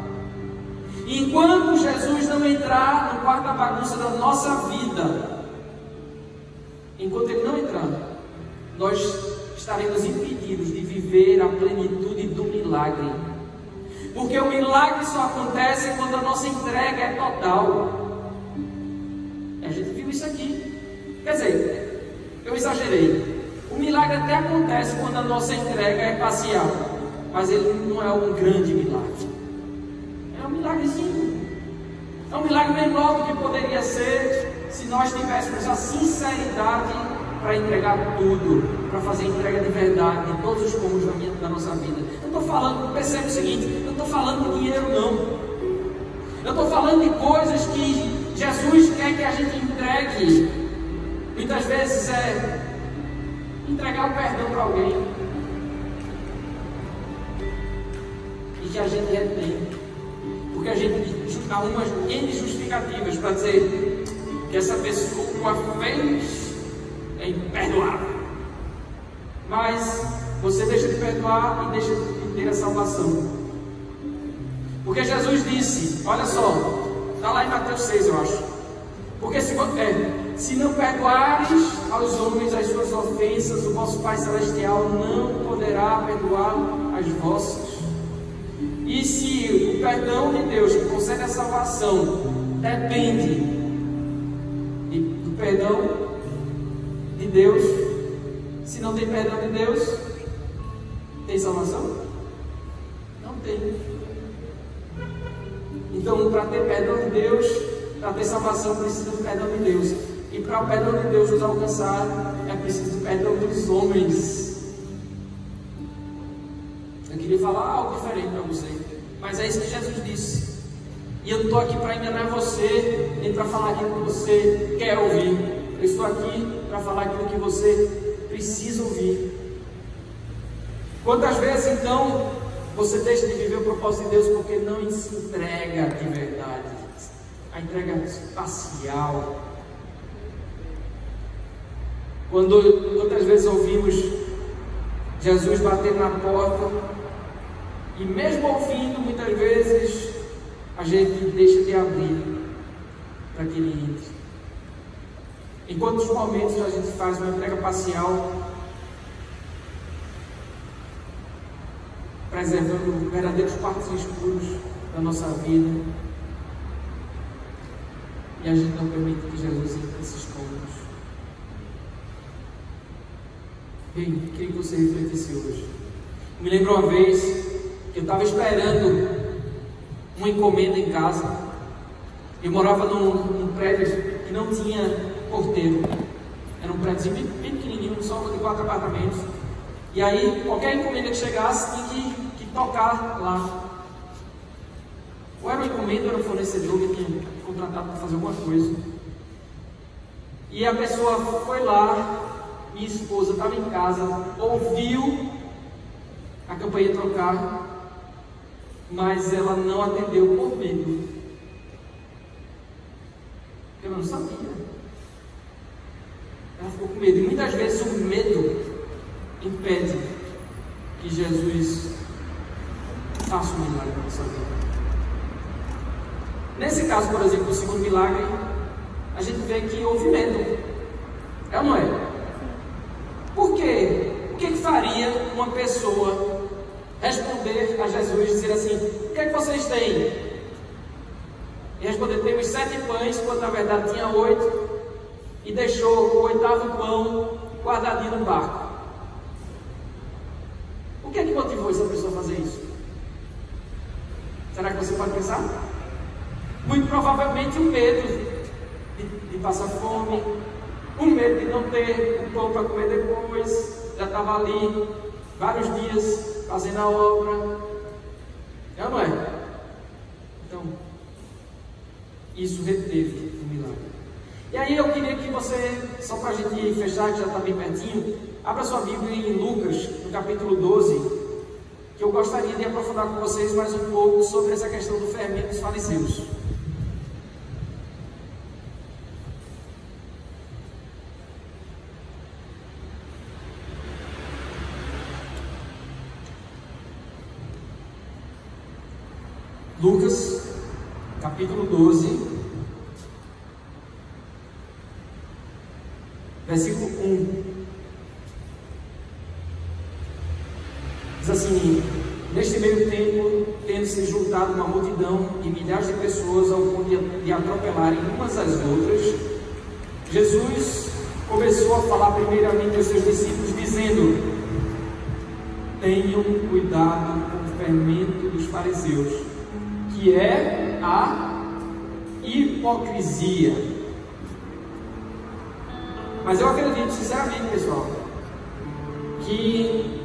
E enquanto Jesus não entrar no quarto da bagunça da nossa vida, enquanto Ele não entrar, nós estaremos impedidos de viver a plenitude do milagre. Porque o milagre só acontece quando a nossa entrega é total. A gente viu isso aqui. Quer dizer, eu exagerei. O milagre até acontece quando a nossa entrega é parcial, mas ele não é um grande milagre. É um milagrezinho. É um milagre menor do que poderia ser se nós tivéssemos a sinceridade para entregar tudo, para fazer entrega de verdade em todos os cômodos da nossa vida. Eu estou falando, percebe o seguinte, eu não estou falando de dinheiro não. Eu estou falando de coisas que Jesus quer que a gente entregue. Muitas vezes é entregar o perdão para alguém e que a gente retém, porque a gente arruma N justificativas para dizer que essa pessoa fez é imperdoável. Mas você deixa de perdoar e deixa de ter a salvação. Porque Jesus disse, olha só, está lá em Mateus 6, eu acho. Porque se não perdoares aos homens as suas ofensas, o vosso Pai Celestial não poderá perdoar as vossas. E se o perdão de Deus que concede a salvação depende do perdão de Deus, se não tem perdão de Deus, tem salvação? Não tem. Então, para ter perdão de Deus, para ter salvação, precisa do perdão de Deus. E para o perdão de Deus nos alcançar, é preciso do perdão dos homens. Eu queria falar algo diferente para você, mas é isso que Jesus disse. E eu não estou aqui para enganar você, nem para falar aquilo que você quer ouvir. Eu estou aqui para falar aquilo que você precisa ouvir. Quantas vezes então você deixa de viver o propósito de Deus porque não se entrega de verdade? A entrega parcial. Quantas vezes ouvimos Jesus bater na porta e mesmo ouvindo, muitas vezes a gente deixa de abrir para que Ele entre. Em quantos momentos a gente faz uma entrega parcial, preservando verdadeiros quartos escuros da nossa vida, e a gente não permite que Jesus entre nesses cômodos. Bem, queria que você refletisse hoje. Me lembro uma vez que eu estava esperando uma encomenda em casa. Eu morava num prédio que não tinha porteiro. Era um prédio bem pequenininho, só de 4 apartamentos. E aí, qualquer encomenda que chegasse, tinha que tocar lá. Ou era uma encomenda, ou era um fornecedor que tinha contratado para fazer alguma coisa. E a pessoa foi lá, minha esposa estava em casa, ouviu a campainha tocar, mas ela não atendeu por medo. Porque ela não sabia. Ela ficou com medo. E muitas vezes o medo impede que Jesus faça um milagre na nossa vida. Nesse caso, por exemplo, o segundo milagre, a gente vê que houve medo. É ou não é? Por quê? O que faria uma pessoa responder a Jesus e dizer assim: o que é que vocês têm? E responder: temos 7 pães, quando na verdade tinha 8, e deixou o 8º pão guardadinho no barco. O que é que motivou essa pessoa a fazer isso? Será que você pode pensar? Muito provavelmente o medo de passar fome, o medo de não ter um pão para comer depois. Já estava ali vários dias fazendo a obra. É ou não é? Então, isso reteve o milagre. E aí eu queria que você, só para a gente fechar, que já está bem pertinho, abra sua Bíblia em Lucas, no capítulo 12, que eu gostaria de aprofundar com vocês mais um pouco sobre essa questão do fermento dos fariseus. Lucas, capítulo 12, versículo 1. Diz assim: neste meio tempo, tendo se juntado uma multidão de milhares de pessoas ao ponto de atropelarem umas às outras, Jesus começou a falar primeiramente aos seus discípulos, dizendo: tenham cuidado com o fermento dos fariseus, que é a hipocrisia. Mas eu acredito sinceramente, pessoal, que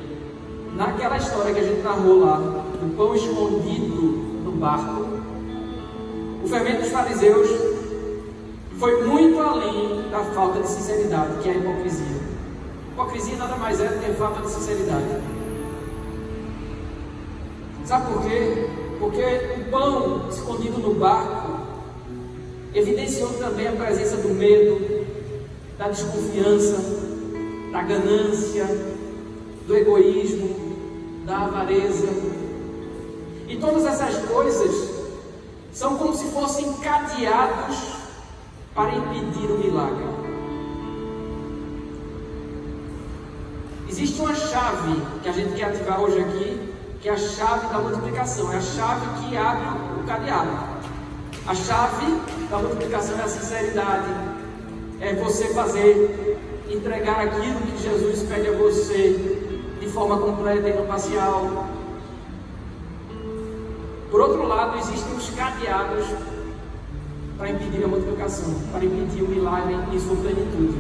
naquela história que a gente narrou lá, do pão escondido no barco, o fermento dos fariseus foi muito além da falta de sinceridade, que é a hipocrisia. Hipocrisia nada mais é do que falta de sinceridade. Sabe por quê? Porque o pão escondido no barco evidenciou também a presença do medo, da desconfiança, da ganância, do egoísmo, da avareza. E todas essas coisas são como se fossem cadeados para impedir o milagre. Existe uma chave que a gente quer ativar hoje aqui, que é a chave da multiplicação, é a chave que abre o cadeado. A chave da multiplicação é a sinceridade, é você entregar aquilo que Jesus pede a você de forma completa e não parcial. Por outro lado, existem os cadeados para impedir a multiplicação, para impedir o milagre em sua plenitude.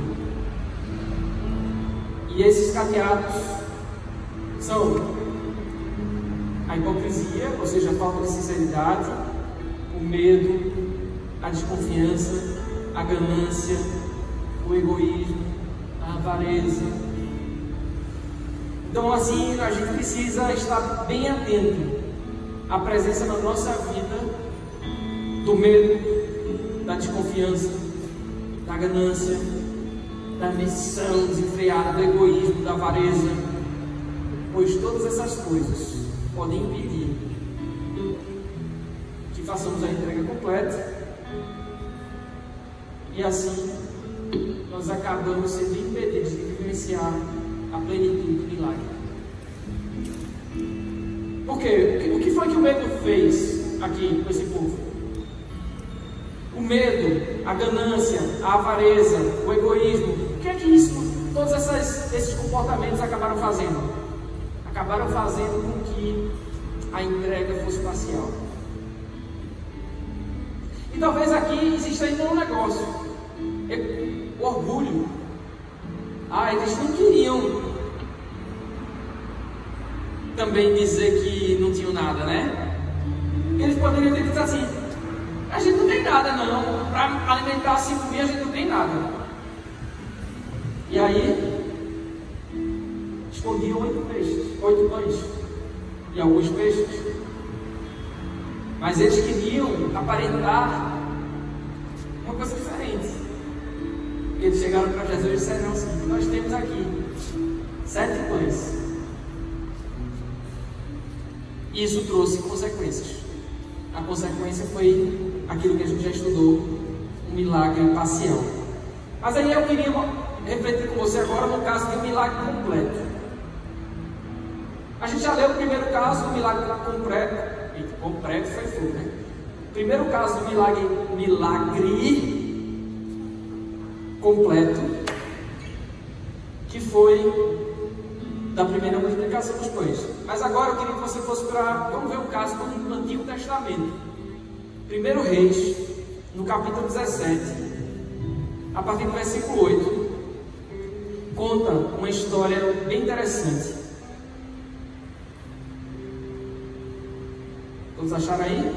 E esses cadeados são a hipocrisia, ou seja, a falta de sinceridade, o medo, a desconfiança, a ganância, o egoísmo, a avareza. Então, assim, a gente precisa estar bem atento à presença na nossa vida do medo, da desconfiança, da ganância, da ambição desenfreada, do egoísmo, da avareza, pois todas essas coisas podem impedir que façamos a entrega completa e assim nós acabamos sendo impedidos de vivenciar a plenitude do milagre. Por quê? O que foi que o medo fez aqui com esse povo? O medo, a ganância, a avareza, o egoísmo, o que é que todos esses comportamentos acabaram fazendo? Acabaram fazendo com que a entrega fosse parcial. E talvez aqui exista ainda um negócio, o orgulho. Eles não queriam também dizer que não tinham nada, né? Eles poderiam ter dito assim: a gente não tem nada não, para alimentar 5 mil a gente não tem nada. E aí escondiam 8 pães e alguns peixes. Mas eles queriam aparentar uma coisa diferente. Eles chegaram para Jesus e disseram assim: nós temos aqui 7 pães. E isso trouxe consequências. A consequência foi aquilo que a gente já estudou, um milagre parcial. Mas aí eu queria refletir com você agora no caso de um milagre completo. A gente já leu o primeiro caso do milagre completo. Completo foi fogo, né? O primeiro caso do milagre completo, que foi da primeira multiplicação dos pães. Mas agora eu queria que você fosse para... Vamos ver o caso do Antigo Testamento. 1 Reis, no capítulo 17, a partir do versículo 8, conta uma história bem interessante. Todos acharam aí?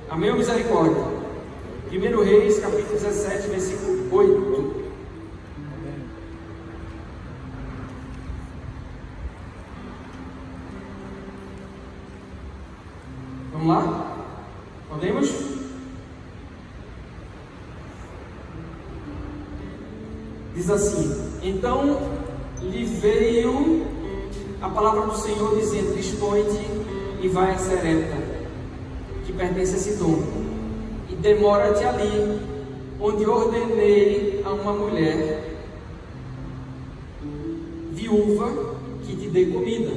Amém ou misericórdia? 1 Reis, capítulo 17, versículo 8. Vamos lá? Podemos? Diz assim: então lhe veio a palavra do Senhor dizendo: dispõe-te e vai a Serepta, que pertence a Sidom, e demora-te ali, onde ordenei a uma mulher viúva que te dê comida.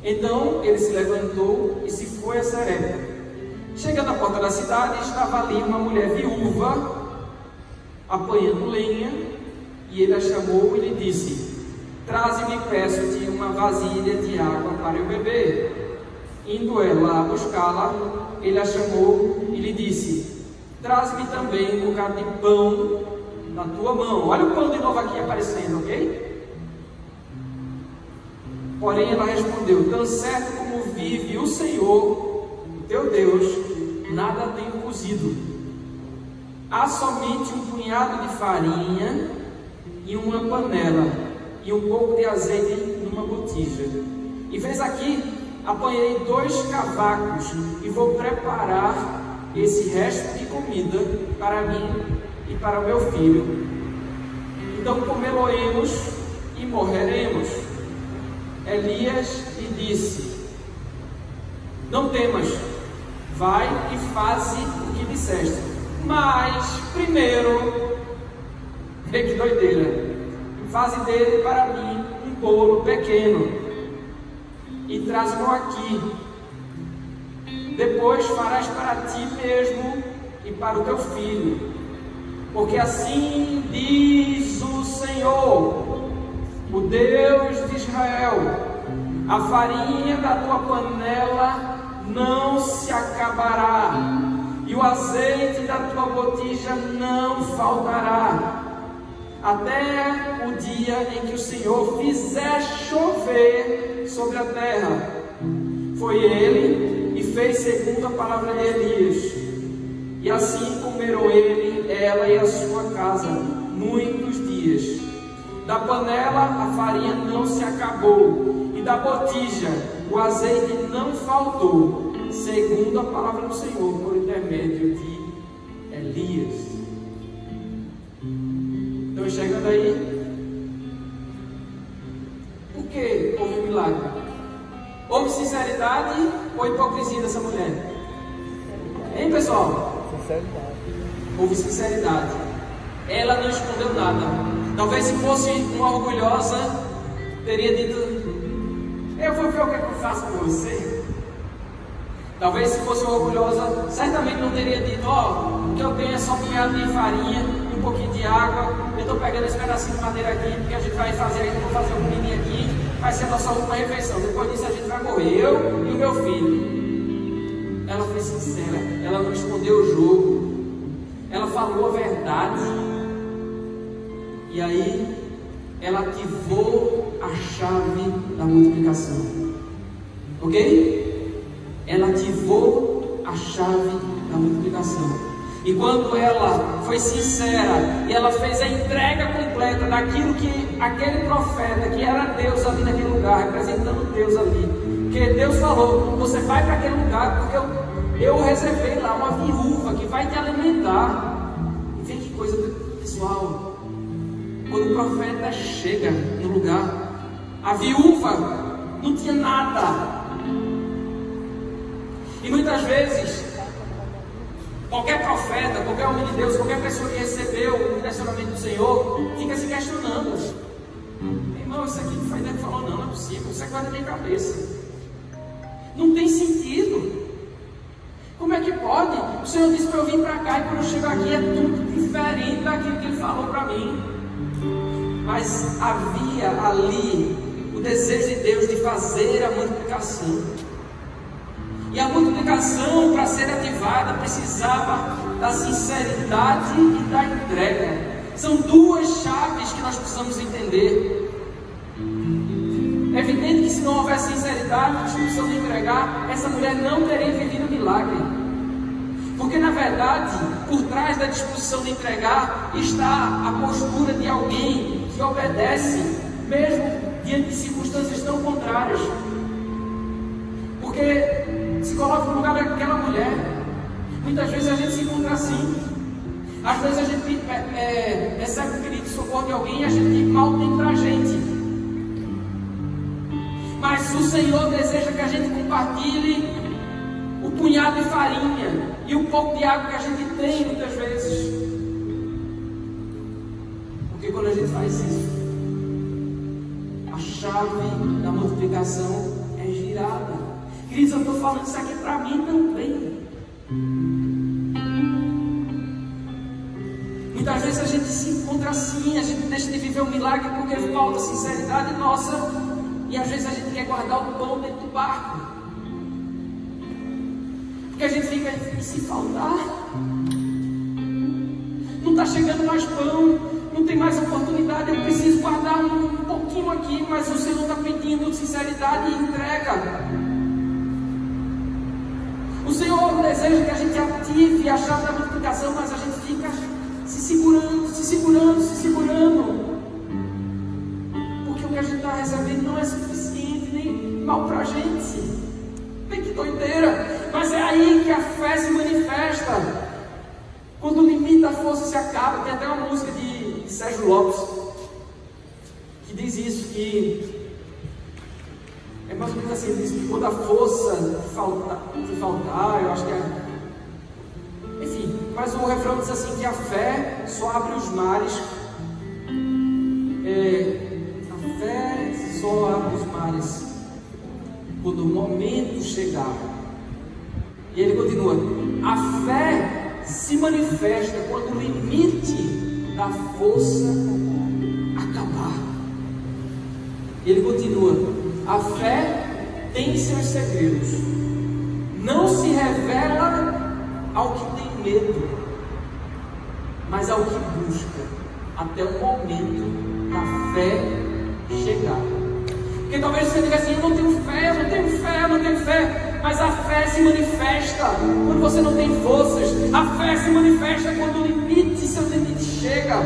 Então ele se levantou e se foi a Serepta. Chegando à porta da cidade, estava ali uma mulher viúva apanhando lenha, e ele a chamou e lhe disse: traze-me, peço-te, uma vasilha de água para eu beber. Indo ela a buscá-la, ele a chamou e lhe disse: traze-me também um bocado de pão na tua mão. Olha o pão de novo aqui aparecendo, ok? Porém ela respondeu: tão certo como vive o Senhor, o teu Deus, nada tenho cozido. Há somente um punhado de farinha e uma panela e um pouco de azeite numa botija. E vês aqui, apanhei 2 cavacos e vou preparar esse resto de comida para mim e para o meu filho. Então comê-lo-emos e morreremos. Elias lhe disse: não temas, vai e faze o que disseste, mas primeiro, vê que doideira, faze dele para mim um bolo pequeno e traz-me aqui. Depois farás para ti mesmo e para o teu filho, porque assim diz o Senhor, o Deus de Israel: a farinha da tua panela não se acabará, e o azeite da tua botija não faltará, até o dia em que o Senhor fizer chover sobre a terra. Foi ele e fez segundo a palavra de Elias, e assim comeram ele, ela e a sua casa muitos dias. Da panela a farinha não se acabou, e da botija o azeite não faltou, segundo a palavra do Senhor por intermédio de Elias. Estão enxergando aí? Por que houve um milagre? Houve sinceridade ou hipocrisia dessa mulher? Hein, pessoal? Sinceridade. Houve sinceridade. Ela não escondeu nada. Talvez se fosse uma orgulhosa, teria dito: eu vou ver o que eu faço com você. Talvez se fosse uma orgulhosa, certamente não teria dito: o que eu tenho é só um punhado de farinha, um pouquinho de água, eu estou pegando esse pedacinho de madeira aqui, porque a gente vai fazer ainda, vou fazer um comidinho aqui, vai ser a nossa última refeição, depois disso a gente vai morrer, eu e o meu filho. Ela foi sincera, ela não escondeu o jogo, ela falou a verdade. E aí ela ativou a chave da multiplicação, ok? Ela ativou a chave da multiplicação. E quando ela foi sincera e ela fez a entrega completa daquilo que aquele profeta, que era Deus ali naquele lugar, representando Deus ali, porque Deus falou: você vai para aquele lugar porque eu reservei lá uma viúva que vai te alimentar. E vê que coisa, pessoal. Quando o profeta chega no lugar, a viúva não tinha nada. E muitas vezes, qualquer profeta, qualquer homem de Deus, qualquer pessoa que recebeu o direcionamento do Senhor, fica se questionando: irmão, isso aqui não foi Deus que falou, não é possível, isso aqui vai na minha cabeça. Não tem sentido. Como é que pode? O Senhor disse para eu vir para cá, e quando eu chego aqui é tudo diferente daquilo que Ele falou para mim. Mas havia ali o desejo de Deus de fazer a multiplicação. E a multiplicação, para ser ativada, precisava da sinceridade e da entrega. São duas chaves que nós precisamos entender. É evidente que se não houvesse sinceridade, nós precisamos entregar, essa mulher não teria vivido o milagre. Porque na verdade, por trás da disposição de entregar, está a postura de alguém que obedece, mesmo diante de circunstâncias tão contrárias. Porque se coloca no lugar daquela mulher. Muitas vezes a gente se encontra assim. Às vezes a gente recebe um pedido de socorro de alguém e a gente mal tem pra gente. Mas o Senhor deseja que a gente compartilhe o punhado de farinha e o pouco de água que a gente tem muitas vezes. Porque quando a gente faz isso, a chave da multiplicação é girada. Queridos, eu estou falando isso aqui para mim também. Muitas vezes a gente se encontra assim, a gente deixa de viver um milagre porque falta sinceridade nossa, e às vezes a gente quer guardar o pão dentro do barco, porque a gente fica, e se faltar? Não está chegando mais pão, não tem mais oportunidade, eu preciso guardar um pouquinho aqui, mas o Senhor está pedindo sinceridade e entrega. O Senhor deseja que a gente ative a chave da multiplicação, mas a gente fica se segurando, porque o que a gente está recebendo não é suficiente, nem mal para a gente. Bem que doideira, mas é aí que a fé se manifesta, quando o limite da força se acaba. Tem até uma música de Sérgio Lopes que diz isso, que é mais ou menos assim, diz que quando a força te faltar, eu acho que é, enfim, mas o refrão diz assim, que a fé só abre os mares, a fé só abre os mares quando o momento chegar. E ele continua, a fé se manifesta quando o limite da força acabar. E ele continua, a fé tem seus segredos, não se revela ao que tem medo, mas ao que busca, até o momento da fé chegar. Porque talvez você diga assim, eu não tenho fé, mas a fé se manifesta quando você não tem forças, a fé se manifesta quando o limite, seu limite chega,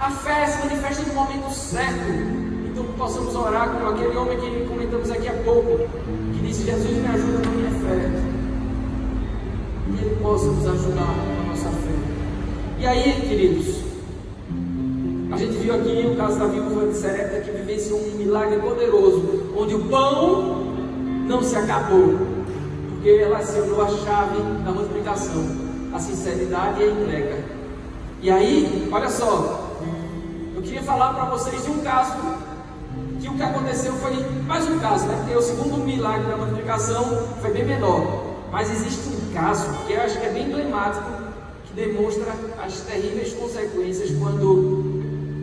a fé se manifesta no momento certo. Então possamos orar como aquele homem que comentamos aqui há pouco, que disse, Jesus me ajuda na minha fé, e Ele possa nos ajudar na nossa fé. E aí, queridos, a gente viu aqui o caso da viúva de Sarepta, que vivenciou um milagre poderoso, onde o pão não se acabou, porque ela acionou a chave da multiplicação, a sinceridade e a entrega. E aí, olha só, eu queria falar para vocês de um caso, que o que aconteceu foi mais um caso, né? Porque o segundo milagre da multiplicação foi bem menor. Mas existe um caso que eu acho que é bem emblemático, que demonstra as terríveis consequências quando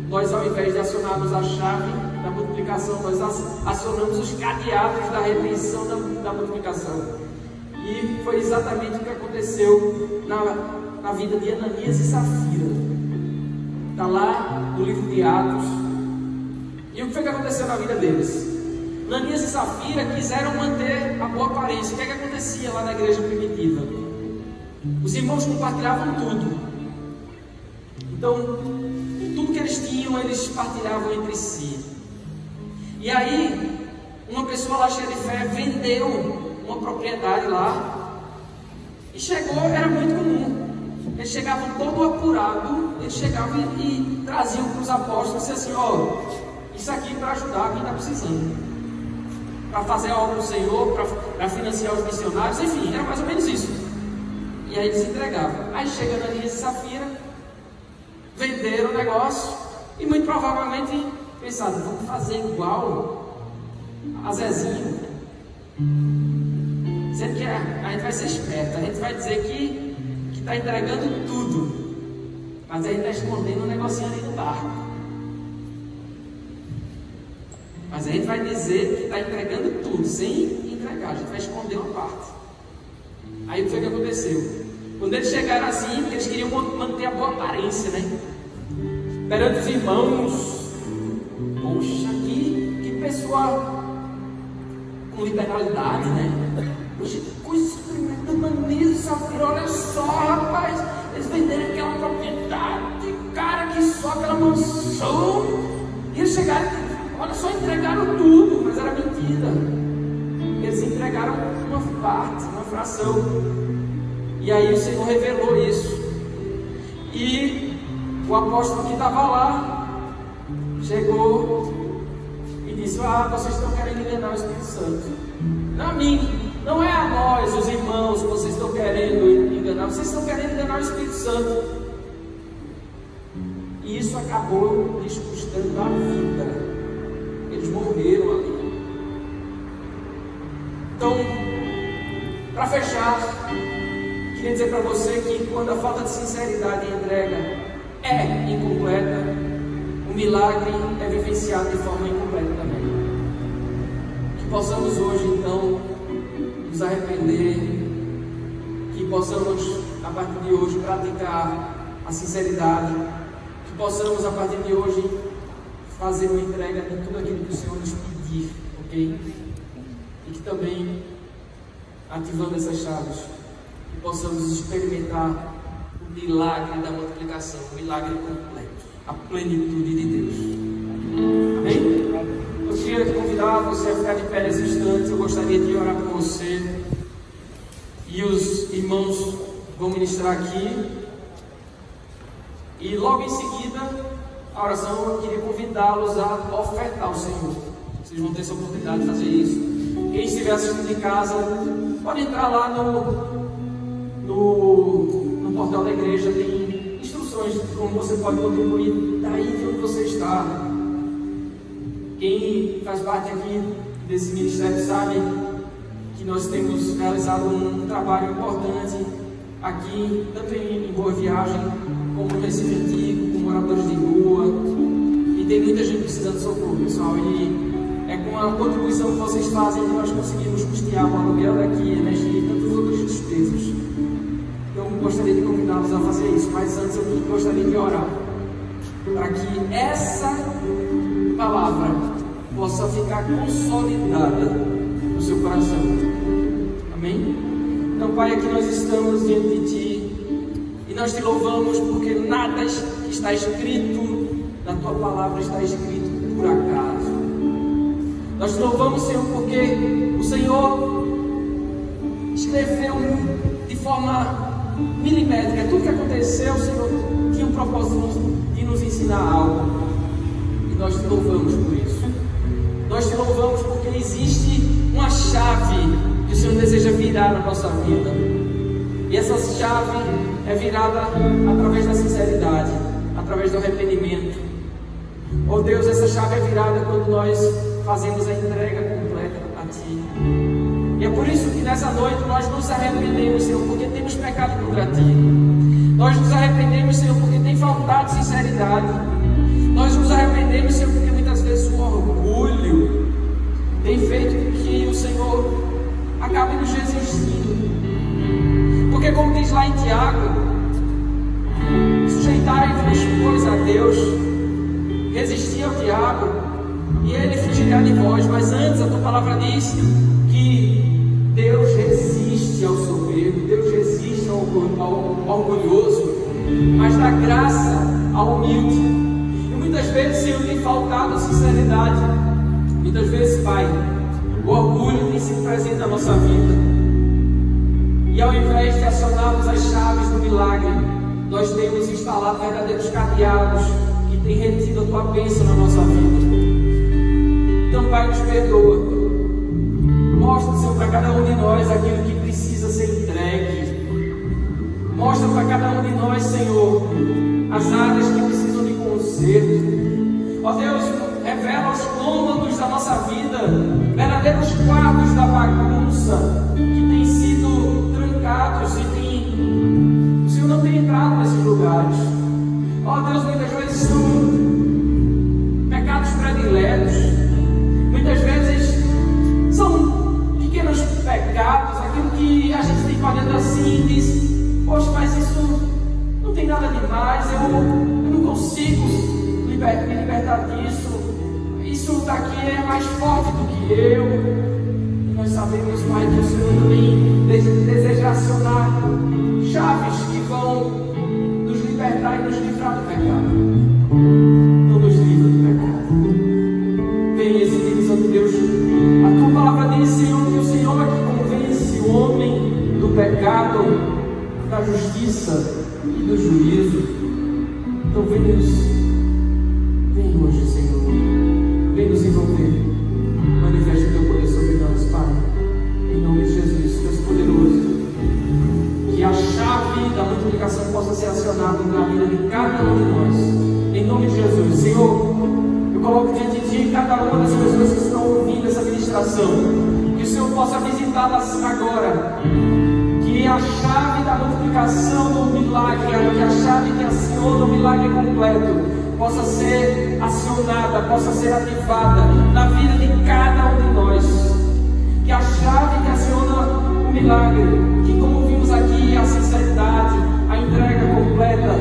nós, ao invés de acionarmos a chave da multiplicação, nós acionamos os cadeados da retenção da multiplicação. E foi exatamente o que aconteceu na vida de Ananias e Safira. Está lá no livro de Atos. E o que foi que aconteceu na vida deles? Ananias e Safira quiseram manter a boa aparência. O que é que acontecia lá na igreja primitiva? Os irmãos compartilhavam tudo. Então, tudo que eles tinham, eles partilhavam entre si. E aí, uma pessoa lá cheia de fé vendeu uma propriedade lá. E chegou, era muito comum. Eles chegavam todo apurado, eles chegavam e traziam para os apóstolos, e assim, ó, isso aqui para ajudar quem está precisando, para fazer a obra do Senhor, para financiar os missionários, enfim, era mais ou menos isso. E aí eles entregavam. Aí chega Ananias e Safira, venderam o negócio e muito provavelmente pensaram, vamos fazer igual a Zezinho. Sendo que a gente vai ser esperto, a gente vai dizer que está entregando tudo, mas a gente está escondendo um negocinho ali no barco. Mas a gente vai dizer que está entregando tudo, sem entregar, a gente vai esconder uma parte. Aí o que foi que aconteceu? Quando eles chegaram assim, porque eles queriam manter a boa aparência, né? Perante os irmãos, poxa, que pessoa com liberalidade, né? Poxa, coisa tremenda, maneira, safira, olha só, rapaz, eles venderam aquela propriedade, cara, que só aquela mansão, e eles chegaram, olha só, entregaram tudo, mas era mentira. Eles entregaram uma parte, uma fração, e aí o Senhor revelou isso, e o apóstolo que estava lá chegou e disse: vocês estão querendo enganar o Espírito Santo. Não a mim, não é a nós, os irmãos, que vocês estão querendo enganar, vocês estão querendo enganar o Espírito Santo. E isso acabou lhes custando a vida. Eles morreram ali. Então, para fechar, queria dizer para você que quando a falta de sinceridade e entrega é incompleta, o milagre é vivenciado de forma incompleta também. Que possamos hoje, então, nos arrepender, que possamos, a partir de hoje, praticar a sinceridade, que possamos, a partir de hoje, fazer uma entrega de tudo aquilo que o Senhor nos pedir, ok? E que também, ativando essas chaves, que possamos experimentar o milagre da multiplicação, o milagre completo, a plenitude de Deus. Amém? Eu queria convidar você a ficar de pé nesse instante. Eu gostaria de orar por você, e os irmãos vão ministrar aqui, e logo em seguida a oração, eu queria convidá-los a ofertar ao Senhor. Vocês vão ter essa oportunidade de fazer isso. Quem estiver assistindo em casa, pode entrar lá no portal da igreja, tem instruções de como você pode contribuir daí de onde você está. Quem faz parte aqui desse ministério sabe que nós temos realizado um trabalho importante aqui, tanto em Boa Viagem, como no Recife Antigo, com moradores de rua, e tem muita gente precisando de socorro, pessoal, e é com a contribuição que vocês fazem que nós conseguimos custear o aluguel daqui, energia e tantas outras despesas. Então, eu gostaria de convidá-los a fazer isso, mas antes eu gostaria de orar para que essa palavra possa ficar consolidada no seu coração. Amém? Então, Pai, aqui nós estamos diante de Ti e nós Te louvamos porque nada está escrito na Tua palavra está escrito por acaso. Nós Te louvamos, Senhor, porque o Senhor escreveu de forma milimétrica tudo que aconteceu. O Senhor tinha um propósito de nos ensinar algo, e nós Te louvamos por isso. Nós Te louvamos porque existe uma chave que o Senhor deseja virar na nossa vida, e essa chave é virada através da sinceridade, através do arrependimento. Oh Deus, essa chave é virada quando nós fazemos a entrega completa a Ti. E é por isso que nessa noite nós nos arrependemos, Senhor, porque temos pecado contra Ti. Nós nos arrependemos, Senhor, porque tem faltado sinceridade. Nós nos arrependemos, Senhor, porque muitas vezes o orgulho tem feito com que o Senhor acabe nos resistindo. Porque, como diz lá em Tiago, sujeitai-vos, pois, a Deus, resistir ao diabo, e ele fugirá de vós. Mas antes, a Tua palavra diz que Deus resiste ao soberbo, Deus resiste ao orgulhoso, mas dá graça ao humilde. E muitas vezes, Senhor, tem faltado sinceridade. Muitas vezes, Pai, o orgulho tem sido presente na nossa vida, e ao invés de acionarmos as chaves do milagre, nós temos instalado verdadeiros cadeados que têm retido a Tua bênção na nossa vida. Então, Pai, nos perdoa. Mostra, Senhor, para cada um de nós aquilo que precisa ser entregue. Mostra para cada um de nós, Senhor, as áreas que precisam de conserto. Ó Deus, revela os cômodos da nossa vida, verdadeiros quartos da bagunça que têm sido trancados e o Senhor não tem entrado nesses lugares. Ó Deus, muitas vezes são pecados prediletos, muitas vezes são pequenos pecados, aquilo que a gente fica olhando assim e diz: poxa, mas isso não tem nada demais, eu não consigo me libertar disso, isso daqui é mais forte do que eu. E nós sabemos, Pai, que o Senhor também deseja acionar chaves que vão nos libertar e nos livrar do pecado. Não nos livra do pecado. Vem, Espírito Santo de Deus. A tua palavra diz, Senhor, que o Senhor é que convence o homem do pecado, da justiça e do juízo. Então vem hoje, Senhor. Vem nos envolver. Manifeste o teu poder sobre nós, Pai. Em nome de Jesus, Deus poderoso. Que a chave da multiplicação possa ser acionada na vida de cada um de nós. Em nome de Jesus, Senhor, eu coloco diante de ti cada uma das pessoas que estão ouvindo essa ministração. Que o Senhor possa visitá-las agora. Que a chave da multiplicação do milagre, que a chave que aciona o milagre completo, possa ser acionada, possa ser ativada na vida de cada um de nós. Que a chave que aciona o milagre, que como vimos aqui, a sinceridade, a entrega completa,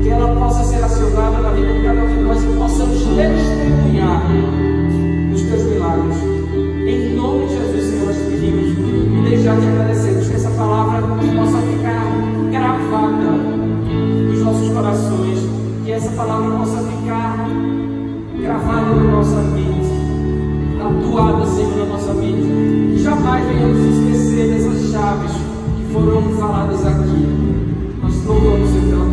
que ela possa ser acionada na vida de cada um de nós e possamos testemunhar os teus milagres. Em nome de Jesus, Senhor, nós te pedimos e desde já te agradecemos que essa palavra possa ficar gravada nos nossos corações, que essa palavra possa ficar gravada na nossa mente, tatuada, Senhor, na nossa mente, que jamais venhamos esquecer dessas chaves que foram faladas aqui. Nós louvamos, Senhor, pela